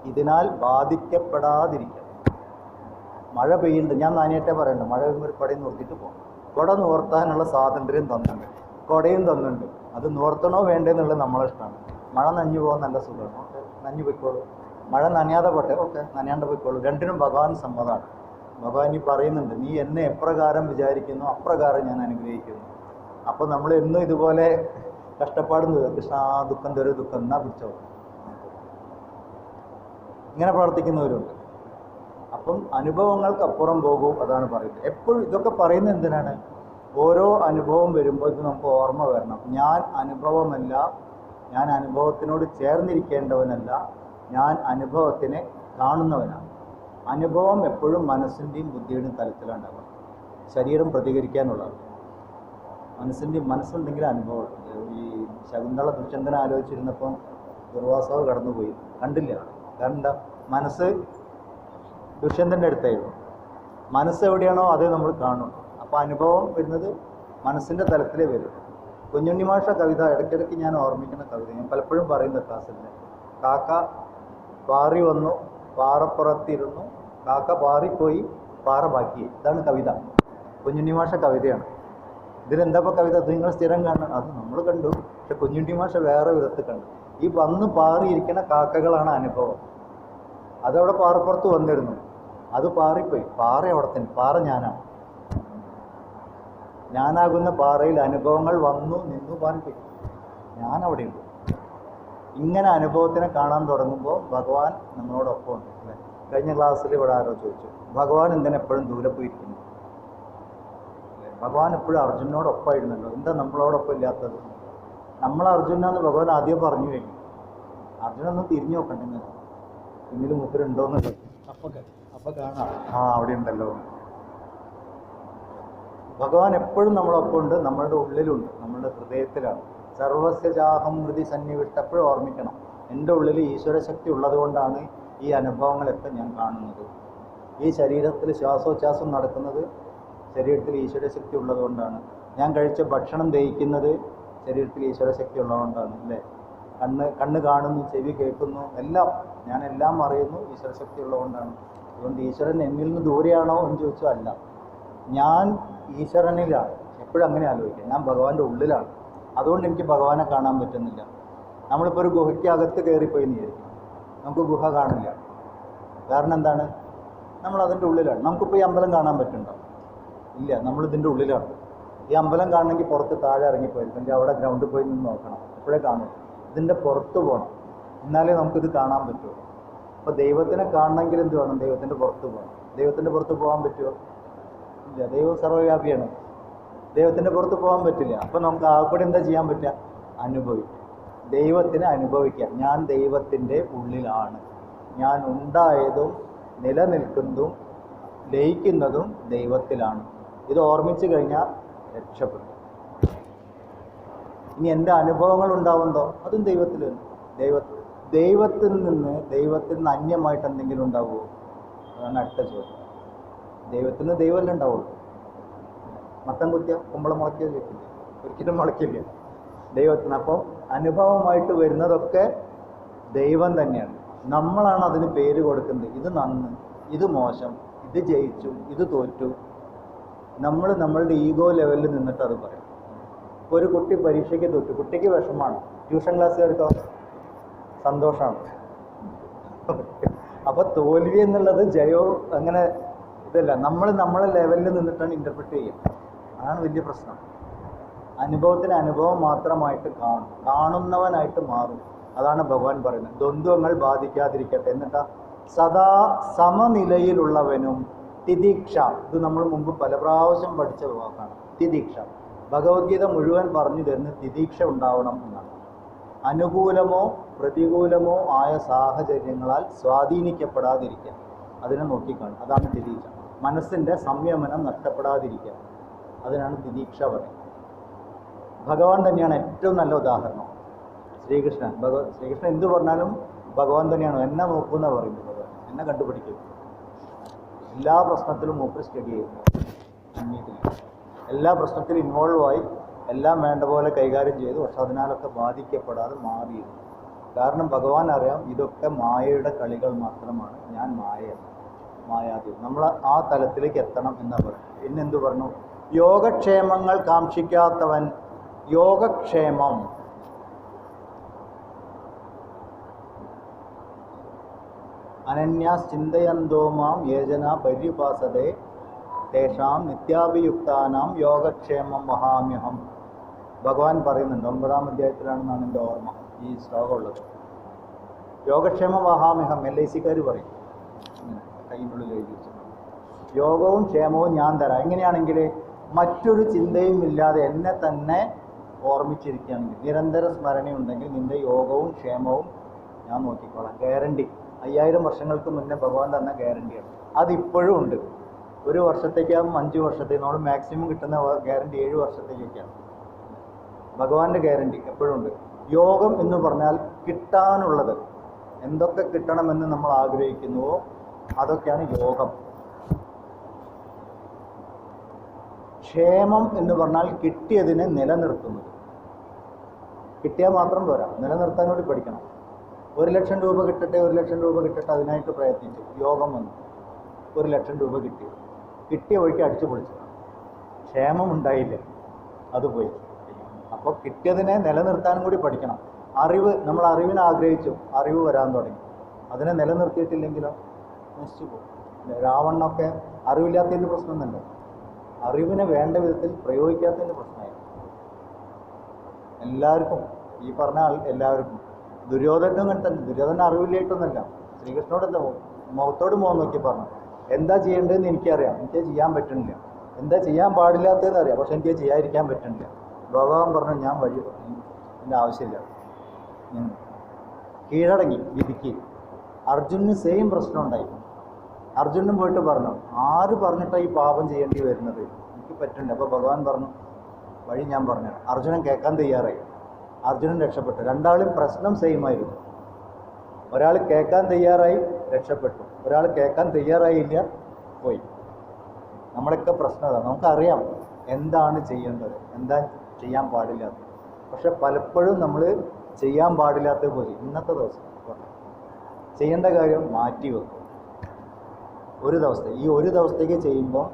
ഇതിനാൽ ബാധിക്കപ്പെടാതിരിക്കണം. മഴ പെയ്യുന്നുണ്ട്, ഞാൻ നനയട്ടെ പറയണ്ട, മഴ പെയ്യുമ്പോൾ ഒരു കുടയും നിർത്തിയിട്ട് പോകും. കുട നിവർത്താനുള്ള സ്വാതന്ത്ര്യം തന്നിട്ടുണ്ട്, കുടയും തന്നിട്ടുണ്ട്. അത് നിവർത്തണോ വേണ്ടതെന്നുള്ളത് നമ്മളെ ഇഷ്ടമാണ്. മഴ നനഞ്ഞു പോകാൻ നല്ല സുഖമാണ്, ഓക്കെ നനഞ്ഞു പോയിക്കോളൂ. മഴ നനയാതെ പോട്ടെ, ഓക്കെ നനയാണ്ട് പോയിക്കോളൂ. രണ്ടിനും ഭഗവാൻ സമ്മതമാണ്. ഭഗവാൻ ഈ പറയുന്നുണ്ട്, നീ എന്നെ എപ്രകാരം വിചാരിക്കുന്നു അപ്രകാരം ഞാൻ അനുഗ്രഹിക്കുന്നു. അപ്പോൾ നമ്മൾ എന്നും ഇതുപോലെ കഷ്ടപ്പാടുന്നത്, കൃഷ്ണ ദുഃഖം തരും, ദുഃഖം എന്നാ പിടിച്ചോ, ഇങ്ങനെ പ്രവർത്തിക്കുന്നവരുണ്ട്. അപ്പം അനുഭവങ്ങൾക്കപ്പുറം പോകൂ, അതാണ് പറയുന്നത്. എപ്പോഴും ഇതൊക്കെ പറയുന്നത് എന്തിനാണ്? ഓരോ അനുഭവം വരുമ്പോൾ ഇത് നമുക്ക് ഓർമ്മ വരണം. ഞാൻ അനുഭവമല്ല, ഞാൻ അനുഭവത്തിനോട് ചേർന്നിരിക്കേണ്ടവനല്ല, ഞാൻ അനുഭവത്തിനെ കാണുന്നവനാണ്. അനുഭവം എപ്പോഴും മനസ്സിൻ്റെയും ബുദ്ധിയുടെയും തലത്തിലുണ്ടാവുക. ശരീരം പ്രതികരിക്കാനുള്ളതാണ്. മനസ്സുണ്ടെങ്കിൽ അനുഭവം. ഈ ശകുന്തള ദുഷ്യന്തനെ ആലോചിച്ചിരുന്നപ്പം ദുർവാസാവ് കടന്നുപോയി, കണ്ടില്ല. കാരണം എന്താ? മനസ്സ് ദുഷ്യന്തൻ്റെ അടുത്തായിരുന്നു. മനസ്സ് എവിടെയാണോ അതേ നമ്മൾ കാണും. അപ്പോൾ അനുഭവം വരുന്നത് മനസ്സിൻ്റെ തലത്തിലേ വരും. കുഞ്ഞുണ്ണി മാഷ കവിത ഇടയ്ക്കിടയ്ക്ക് ഞാൻ ഓർമ്മിക്കുന്ന കവിത, ഞാൻ പലപ്പോഴും പറയുന്ന ക്ലാസ്സിൽ, കാക്ക പാറി വന്നു പാറപ്പുറത്തിരുന്നു, കാക്ക പാറിപ്പോയി പാറ ബാക്കിയായി. ഇതാണ് കവിത, കുഞ്ഞുണ്ണി മാഷ കവിതയാണ്. ഇതിലെന്താ ഇപ്പോൾ കവിത? അത് നിങ്ങൾ സ്ഥിരം കാണണം, അത് നമ്മൾ കണ്ടു. പക്ഷെ കുഞ്ഞുണ്ണി മാഷ വേറെ വിധത്തിൽ കണ്ടു. ഈ വന്ന് പാറിയിരിക്കുന്ന കാക്കകളാണ് അനുഭവം. അതവിടെ പാറപ്പുറത്ത് വന്നിരുന്നു, അത് പാറിപ്പോയി. പാറ അവിടെ തന്നെ, പാറ ഞാനാണ്. ഞാനാകുന്ന പാറയിൽ അനുഭവങ്ങൾ വന്നു നിന്നു പാറിപ്പോയി, ഞാനവിടെയുണ്ട്. ഇങ്ങനെ അനുഭവത്തിനെ കാണാൻ തുടങ്ങുമ്പോൾ ഭഗവാൻ നമ്മളോടൊപ്പം ഉണ്ട്, അല്ലേ? കഴിഞ്ഞ ക്ലാസ്സിൽ ഇവിടെ ആരോ ചോദിച്ചു, ഭഗവാൻ എന്തിനെപ്പോഴും ദൂരെ പോയിരിക്കുന്നു? ഭഗവാൻ എപ്പോഴും അർജുനോടൊപ്പമായിരുന്നല്ലോ, എന്താ നമ്മളോടൊപ്പം ഇല്ലാത്തത്? നമ്മൾ അർജുനാന്ന് ഭഗവാൻ ആദ്യം പറഞ്ഞു കഴിഞ്ഞു. അർജുനൊന്നും തിരിഞ്ഞു നോക്കണ്ടെങ്കിൽ പിന്നിൽ മൂപ്പരുണ്ടോയെന്ന് അപ്പോൾ കാണാം, ആ അവിടെ ഉണ്ടല്ലോ. ഭഗവാൻ എപ്പോഴും നമ്മളൊപ്പം ഉണ്ട്, നമ്മളുടെ ഉള്ളിലുണ്ട്, നമ്മളുടെ ഹൃദയത്തിലാണ്. സർവസ്യജാഹം ഹൃദി സന്നിവിട്ട് എപ്പോഴും ഓർമ്മിക്കണം, എൻ്റെ ഉള്ളിൽ ഈശ്വരശക്തി ഉള്ളത് കൊണ്ടാണ് ഈ അനുഭവങ്ങളൊക്കെ ഞാൻ കാണുന്നത്. ഈ ശരീരത്തിൽ ശ്വാസോച്ഛ്വാസം നടക്കുന്നത് ശരീരത്തിൽ ഈശ്വരശക്തി ഉള്ളത് കൊണ്ടാണ്. ഞാൻ കഴിച്ച ഭക്ഷണം ദഹിക്കുന്നത് ശരീരത്തിൽ ഈശ്വരശക്തി ഉള്ളതുകൊണ്ടാണ്, അല്ലേ? കണ്ണ് കാണുന്നു, ചെവി കേൾക്കുന്നു, എല്ലാം ഞാനെല്ലാം അറിയുന്നു, ഈശ്വരശക്തി ഉള്ളതുകൊണ്ടാണ്. അതുകൊണ്ട് ഈശ്വരൻ എന്നിൽ നിന്ന് ദൂരെയാണോ എന്ന് ചോദിച്ചാൽ അല്ല, ഞാൻ ഈശ്വരനിലാണ്. എപ്പോഴും അങ്ങനെ ആലോചിക്കാം, ഞാൻ ഭഗവാന്റെ ഉള്ളിലാണ്. അതുകൊണ്ട് എനിക്ക് ഭഗവാനെ കാണാൻ പറ്റുന്നില്ല. നമ്മളിപ്പോൾ ഒരു ഗുഹയ്ക്കകത്ത് കയറിപ്പോയി എന്ന് വിചാരിക്കും, നമുക്ക് ഗുഹ കാണില്ല. കാരണം എന്താണ്? നമ്മൾ അതിൻ്റെ ഉള്ളിലാണ്. നമുക്കിപ്പോൾ ഈ അമ്പലം കാണാൻ പറ്റുന്നുണ്ടോ? ഇല്ല, നമ്മളിതിൻ്റെ ഉള്ളിലാണ്. ഈ അമ്പലം കാണണമെങ്കിൽ പുറത്ത് താഴെ ഇറങ്ങിപ്പോയിരിക്കും, അല്ലെങ്കിൽ അവിടെ ഗ്രൗണ്ടിൽ പോയി നിന്ന് നോക്കണം, അപ്പോഴേ കാണും. ഇതിൻ്റെ പുറത്ത് പോകണം, എന്നാലേ നമുക്കിത് കാണാൻ പറ്റുമോ. അപ്പോൾ ദൈവത്തിനെ കാണണമെങ്കിൽ എന്ത് വേണം? ദൈവത്തിൻ്റെ പുറത്ത് പോകണം. ദൈവത്തിൻ്റെ പുറത്ത് പോകാൻ പറ്റുമോ? ഇല്ല, ദൈവം സർവ്വവ്യാപിയാണ്, ദൈവത്തിൻ്റെ പുറത്ത് പോകാൻ പറ്റില്ല. അപ്പോൾ നമുക്ക് ആകെക്കൂടെ എന്താ ചെയ്യാൻ പറ്റുക? അനുഭവിക്കാം, ദൈവത്തിനെ അനുഭവിക്കാം. ഞാൻ ദൈവത്തിൻ്റെ ഉള്ളിലാണ്, ഞാൻ ഉണ്ടായതും നിലനിൽക്കുന്നതും ലയിക്കുന്നതും ദൈവത്തിലാണ്. ഇത് ഓർമ്മിച്ച് കഴിഞ്ഞാൽ രക്ഷപ്പെടും. ഇനി എൻ്റെ അനുഭവങ്ങൾ ഉണ്ടാവുന്നതോ അതും ദൈവത്തിലാണ്. ദൈവത്തിൽ നിന്ന് അന്യമായിട്ട് എന്തെങ്കിലും ഉണ്ടാവുമോ? അതാണ് അടുത്ത ചോദ്യം. ദൈവത്തിൽ നിന്ന് ദൈവമല്ലേ ഉണ്ടാവുള്ളൂ. മത്തം കുത്തിയ കുമ്പളം മുളയ്ക്കുക ചോദിക്കില്ല, ഒരിക്കലും മുളയ്ക്കില്ല ദൈവത്തിന്. അപ്പം അനുഭവമായിട്ട് വരുന്നതൊക്കെ ദൈവം തന്നെയാണ്. നമ്മളാണ് അതിന് പേര് കൊടുക്കുന്നത്. ഇത് നന്ന്, ഇത് മോശം, ഇത് ജയിച്ചു, ഇത് തോറ്റു. നമ്മൾ നമ്മളുടെ ഈഗോ ലെവലിൽ നിന്നിട്ട് അത് പറയും. ഇപ്പോൾ ഒരു കുട്ടി പരീക്ഷയ്ക്ക് തോറ്റു, കുട്ടിക്ക് വിഷമമാണ്, ട്യൂഷൻ ക്ലാസ്സുകാർക്കോ സന്തോഷമാണ്. അപ്പോൾ തോൽവി എന്നുള്ളത് ജയോ അങ്ങനെ ഇതല്ല, നമ്മളെ ലെവലിൽ നിന്നിട്ടാണ് ഇൻ്റർപ്രിറ്റ് ചെയ്യുക. അതാണ് വലിയ പ്രശ്നം. അനുഭവത്തിന് അനുഭവം മാത്രമായിട്ട് കാണുന്നവനായിട്ട് മാറും. അതാണ് ഭഗവാൻ പറയുന്നത്, ദ്വന്ദ്വങ്ങൾ ബാധിക്കാതിരിക്കട്ടെ. എന്നിട്ടാ സദാ സമനിലയിലുള്ളവനും തിദീക്ഷ. ഇത് നമ്മൾ മുമ്പ് പല പ്രാവശ്യം പഠിച്ച വാക്കാണ് തിദീക്ഷ. ഭഗവത്ഗീത മുഴുവൻ പറഞ്ഞു തരുന്നത് തിദീക്ഷ ഉണ്ടാവണം എന്നാണ്. അനുകൂലമോ പ്രതികൂലമോ ആയ സാഹചര്യങ്ങളാൽ സ്വാധീനിക്കപ്പെടാതിരിക്കുക, അതിനെ നോക്കിക്കാണും. അതാണ് തിദീക്ഷ. മനസ്സിൻ്റെ സംയമനം നഷ്ടപ്പെടാതിരിക്കുക, അതിനാണ് തിദീക്ഷ പറയുന്നത്. ഭഗവാൻ തന്നെയാണ് ഏറ്റവും നല്ല ഉദാഹരണം. ശ്രീകൃഷ്ണൻ ശ്രീകൃഷ്ണൻ എന്ത് പറഞ്ഞാലും ഭഗവാൻ തന്നെയാണ്. എന്നെ നോക്കുന്ന പറയുന്നത്, ഭഗവാൻ എന്നെ കണ്ടുപിടിക്കും. എല്ലാ പ്രശ്നത്തിലും മൂപ്പർ സ്റ്റഡി ചെയ്യുന്നു, എല്ലാ പ്രശ്നത്തിലും ഇൻവോൾവായി, എല്ലാം വേണ്ട പോലെ കൈകാര്യം ചെയ്തു. പക്ഷെ അതിനാലൊക്കെ ബാധിക്കപ്പെടാതെ മാറിയിരുന്നു. കാരണം ഭഗവാൻ അറിയാം ഇതൊക്കെ മായയുടെ കളികൾ മാത്രമാണ്, ഞാൻ മായാതി. നമ്മൾ ആ തലത്തിലേക്ക് എത്തണം എന്നാ പറഞ്ഞു. പിന്നെന്തു പറഞ്ഞു? യോഗക്ഷേമങ്ങൾ കാക്ഷിക്കാത്തവൻ, യോഗക്ഷേമം അനന്യാസ് ചിന്തയന്തോ മാം യേജന പര്യുപാസതേ തേഷാം നിത്യാഭിയുക്താനാം യോഗക്ഷേമം വഹാമ്യഹം. ഭഗവാൻ പറയുന്നുണ്ട്, 9-ാം അധ്യായത്തിലാണെന്നാണ് എൻ്റെ ഓർമ്മ ഈ ശ്ലോകമുള്ളത്. യോഗക്ഷേമം വഹാമ്യഹം LIC-ക്കാർ പറയും, കയ്യിനുള്ളിൽ എഴുതി വെച്ചു. യോഗവും ക്ഷേമവും ഞാൻ തരാം. എങ്ങനെയാണെങ്കിൽ മറ്റൊരു ചിന്തയും ഇല്ലാതെ എന്നെ തന്നെ ഓർമ്മിച്ചിരിക്കുകയാണെങ്കിൽ, നിരന്തര സ്മരണയുണ്ടെങ്കിൽ നിൻ്റെ യോഗവും ക്ഷേമവും ഞാൻ നോക്കിക്കോളാം. ഗ്യാരണ്ടി. 5000 വർഷങ്ങൾക്ക് മുന്നേ ഭഗവാൻ തന്ന ഗ്യാരണ്ടിയാണ്. അതിപ്പോഴും ഉണ്ട്. 1 വർഷത്തേക്കാകും 5 വർഷത്തേക്ക്. നമ്മൾ മാക്സിമം കിട്ടുന്ന ഗ്യാരണ്ടി 7 വർഷത്തേക്കൊക്കെയാണ്. ഭഗവാന്റെ ഗ്യാരണ്ടി എപ്പോഴും ഉണ്ട്. യോഗം എന്ന് പറഞ്ഞാൽ കിട്ടാനുള്ളത്, എന്തൊക്കെ കിട്ടണമെന്ന് നമ്മൾ ആഗ്രഹിക്കുന്നുവോ അതൊക്കെയാണ് യോഗം. ക്ഷേമം എന്ന് പറഞ്ഞാൽ കിട്ടിയതിനെ നിലനിർത്തുന്നത്. കിട്ടിയാൽ മാത്രം പോരാ, നിലനിർത്താൻ കൂടി പഠിക്കണം. 1,00,000 രൂപ കിട്ടട്ടെ, 1,00,000 രൂപ കിട്ടട്ടെ, അതിനായിട്ട് പ്രയത്നിച്ചു. യോഗം വന്നു, 1,00,000 രൂപ കിട്ടി. കിട്ടിയ വഴിക്ക് അടിച്ചു പൊളിച്ചു. ക്ഷേമം ഉണ്ടായില്ല, അത് പോയി. അപ്പോൾ കിട്ടിയതിനെ നിലനിർത്താനും കൂടി പഠിക്കണം. അറിവ്, നമ്മൾ അറിവിനെ ആഗ്രഹിച്ചു, അറിവ് വരാൻ തുടങ്ങി. അതിനെ നിലനിർത്തിയിട്ടില്ലെങ്കിലോ നശിച്ചു പോകും. രാവണനൊക്കെ അറിവില്ലാത്തതിൻ്റെ പ്രശ്നമൊന്നുമല്ല, അറിവിനെ വേണ്ട വിധത്തിൽ പ്രയോഗിക്കാത്തതിൻ്റെ പ്രശ്നമായി. എല്ലാവർക്കും ഈ പറഞ്ഞ എല്ലാവർക്കും. ദുര്യോധനും അങ്ങനെ തന്നെ. ദുര്യോധന അറിവില്ലായിട്ടൊന്നുമല്ല, ശ്രീകൃഷ്ണനോട് എന്താ മുഖത്തോട് മുഖം നോക്കി പറഞ്ഞു, എന്താ ചെയ്യേണ്ടതെന്ന് എനിക്കറിയാം, എനിക്ക് ചെയ്യാൻ പറ്റുന്നില്ല. എന്താ ചെയ്യാൻ പാടില്ലാത്തതെന്ന് അറിയാം, പക്ഷെ എനിക്ക് ചെയ്യാതിരിക്കാൻ പറ്റുന്നില്ല. ഭഗവാൻ പറഞ്ഞു, ഞാൻ വഴി, എൻ്റെ ആവശ്യമില്ല. കീഴടങ്ങി വിധിക്ക്. അർജുനന് സെയിം പ്രശ്നം ഉണ്ടായി. അർജുനനും പോയിട്ട് പറഞ്ഞു, ആര് പറഞ്ഞിട്ടാണ് ഈ പാപം ചെയ്യേണ്ടി വരുന്നത്, എനിക്ക് പറ്റുന്നില്ല. അപ്പോൾ ഭഗവാൻ പറഞ്ഞു, വഴി ഞാൻ പറഞ്ഞു. അർജുനൻ കേൾക്കാൻ തയ്യാറായി. അർജുനൻ രക്ഷപ്പെട്ടു. രണ്ടാളും പ്രശ്നം സെയിം ആയിരുന്നു. ഒരാൾ കേൾക്കാൻ തയ്യാറായി, രക്ഷപ്പെട്ടു. ഒരാൾ കേൾക്കാൻ തയ്യാറായില്ല, പോയി. നമ്മളൊക്കെ പ്രശ്നം അതാണ്. നമുക്കറിയാം എന്താണ് ചെയ്യേണ്ടത്, എന്താ ചെയ്യാൻ പാടില്ലാത്തത്. പക്ഷെ പലപ്പോഴും നമ്മൾ ചെയ്യാൻ പാടില്ലാത്തത് പോയി. ഇന്നത്തെ ദിവസം ചെയ്യേണ്ട കാര്യം മാറ്റി വെക്കും. ഒരു ദിവസത്തെ, ഈ ഒരു ദിവസത്തേക്ക് ചെയ്യുമ്പോൾ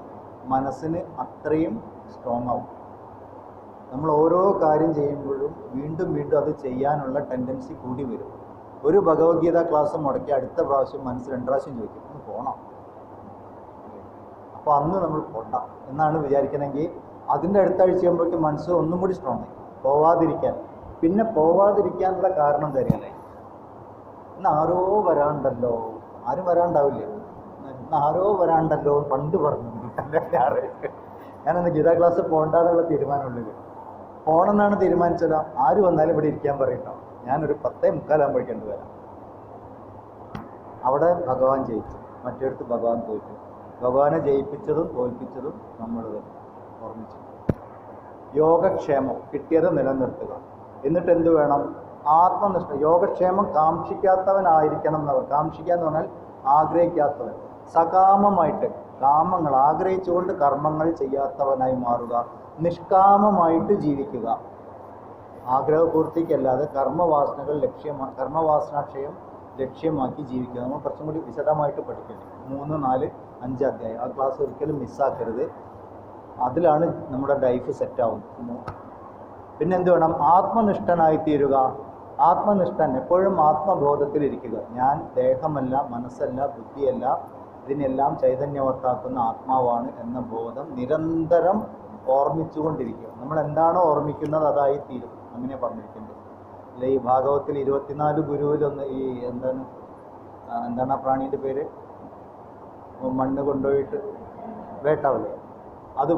മനസ്സിന് അത്രയും സ്ട്രോങ് ആവും. നമ്മൾ ഓരോ കാര്യം ചെയ്യുമ്പോഴും വീണ്ടും വീണ്ടും അത് ചെയ്യാനുള്ള ടെൻഡൻസി കൂടി വരും. ഒരു ഭഗവത്ഗീത ക്ലാസ് മുടക്കി അടുത്ത പ്രാവശ്യം മനസ്സ് 2 പ്രാവശ്യം ചോദിക്കും, ഒന്ന് പോകണം. അപ്പോൾ അന്ന് നമ്മൾ പോണ്ട എന്നാണ് വിചാരിക്കണമെങ്കിൽ അതിൻ്റെ അടുത്ത ആഴ്ച ചെയ്യുമ്പോഴേക്കും മനസ്സ് ഒന്നും കൂടി സ്ട്രോങ് ആയി. പോവാതിരിക്കാൻ. പിന്നെ പോവാതിരിക്കാനുള്ള കാരണം തരികയല്ലേ, ഇന്ന് ആരോ വരാണ്ടല്ലോ, ആരും വരാണ്ടാവില്ല, ഇന്ന് ആരോ വരാണ്ടല്ലോ പണ്ട് പറഞ്ഞു. ഞാനന്ന് ഗീതാ ക്ലാസ് പോകണ്ടെന്നുള്ള തീരുമാനമുള്ളത്. പോകണമെന്നാണ് തീരുമാനിച്ചല്ലോ, ആര് വന്നാലും ഇവിടെ ഇരിക്കാൻ പറയട്ടോ, ഞാനൊരു 10:45 വരാം. അവിടെ ഭഗവാൻ ജയിച്ചു, മറ്റേടത്ത് ഭഗവാൻ തോറ്റു. ഭഗവാനെ ജയിപ്പിച്ചതും തോൽപ്പിച്ചതും നമ്മൾ ഓർമ്മിച്ചു. യോഗക്ഷേമം, കിട്ടിയത് നിലനിർത്തുക. എന്നിട്ട് എന്ത് വേണം? ആത്മനിഷ്ഠ. യോഗക്ഷേമം കാക്ഷിക്കാത്തവനായിരിക്കണം എന്നവർ. കാക്ഷിക്കുക എന്ന് പറഞ്ഞാൽ ആഗ്രഹിക്കാത്തവൻ. സകാമമായിട്ട്, കാമങ്ങൾ ആഗ്രഹിച്ചുകൊണ്ട് കർമ്മങ്ങൾ ചെയ്യാത്തവനായി മാറുക. നിഷ്കാമമായിട്ട് ജീവിക്കുക. ആഗ്രഹപൂർത്തിക്കല്ലാതെ കർമ്മവാസനാക്ഷയം ലക്ഷ്യമാക്കി ജീവിക്കുക. നമ്മൾ കുറച്ചും കൂടി വിശദമായിട്ട് പഠിക്കണം. 3, 4, 5 അധ്യായം ആ ക്ലാസ് ഒരിക്കലും മിസ്സാക്കരുത്. അതിലാണ് നമ്മുടെ ലൈഫ് സെറ്റാവുന്നത്. പിന്നെ എന്ത് വേണം? ആത്മനിഷ്ഠനായിത്തീരുക. ആത്മനിഷ്ഠൻ, എപ്പോഴും ആത്മബോധത്തിലിരിക്കുക. ഞാൻ ദേഹമല്ല, മനസ്സല്ല, ബുദ്ധിയല്ല, ഇതിനെല്ലാം ചൈതന്യവത്താക്കുന്ന ആത്മാവാണ് എന്ന ബോധം നിരന്തരം ഓർമ്മിച്ചുകൊണ്ടിരിക്കുക. നമ്മൾ എന്താണോ ഓർമ്മിക്കുന്നത് അതായി തീരും, അങ്ങനെ പറഞ്ഞിരിക്കുന്നത്. അല്ല ഈ ഭാഗവത്തിൽ 24 ഗുരുവിലൊന്ന് ഈ എന്താണ് ആ പ്രാണീൻ്റെ പേര്, മണ്ണ് കൊണ്ടുപോയിട്ട് വേട്ടാവല്ലേ, അത്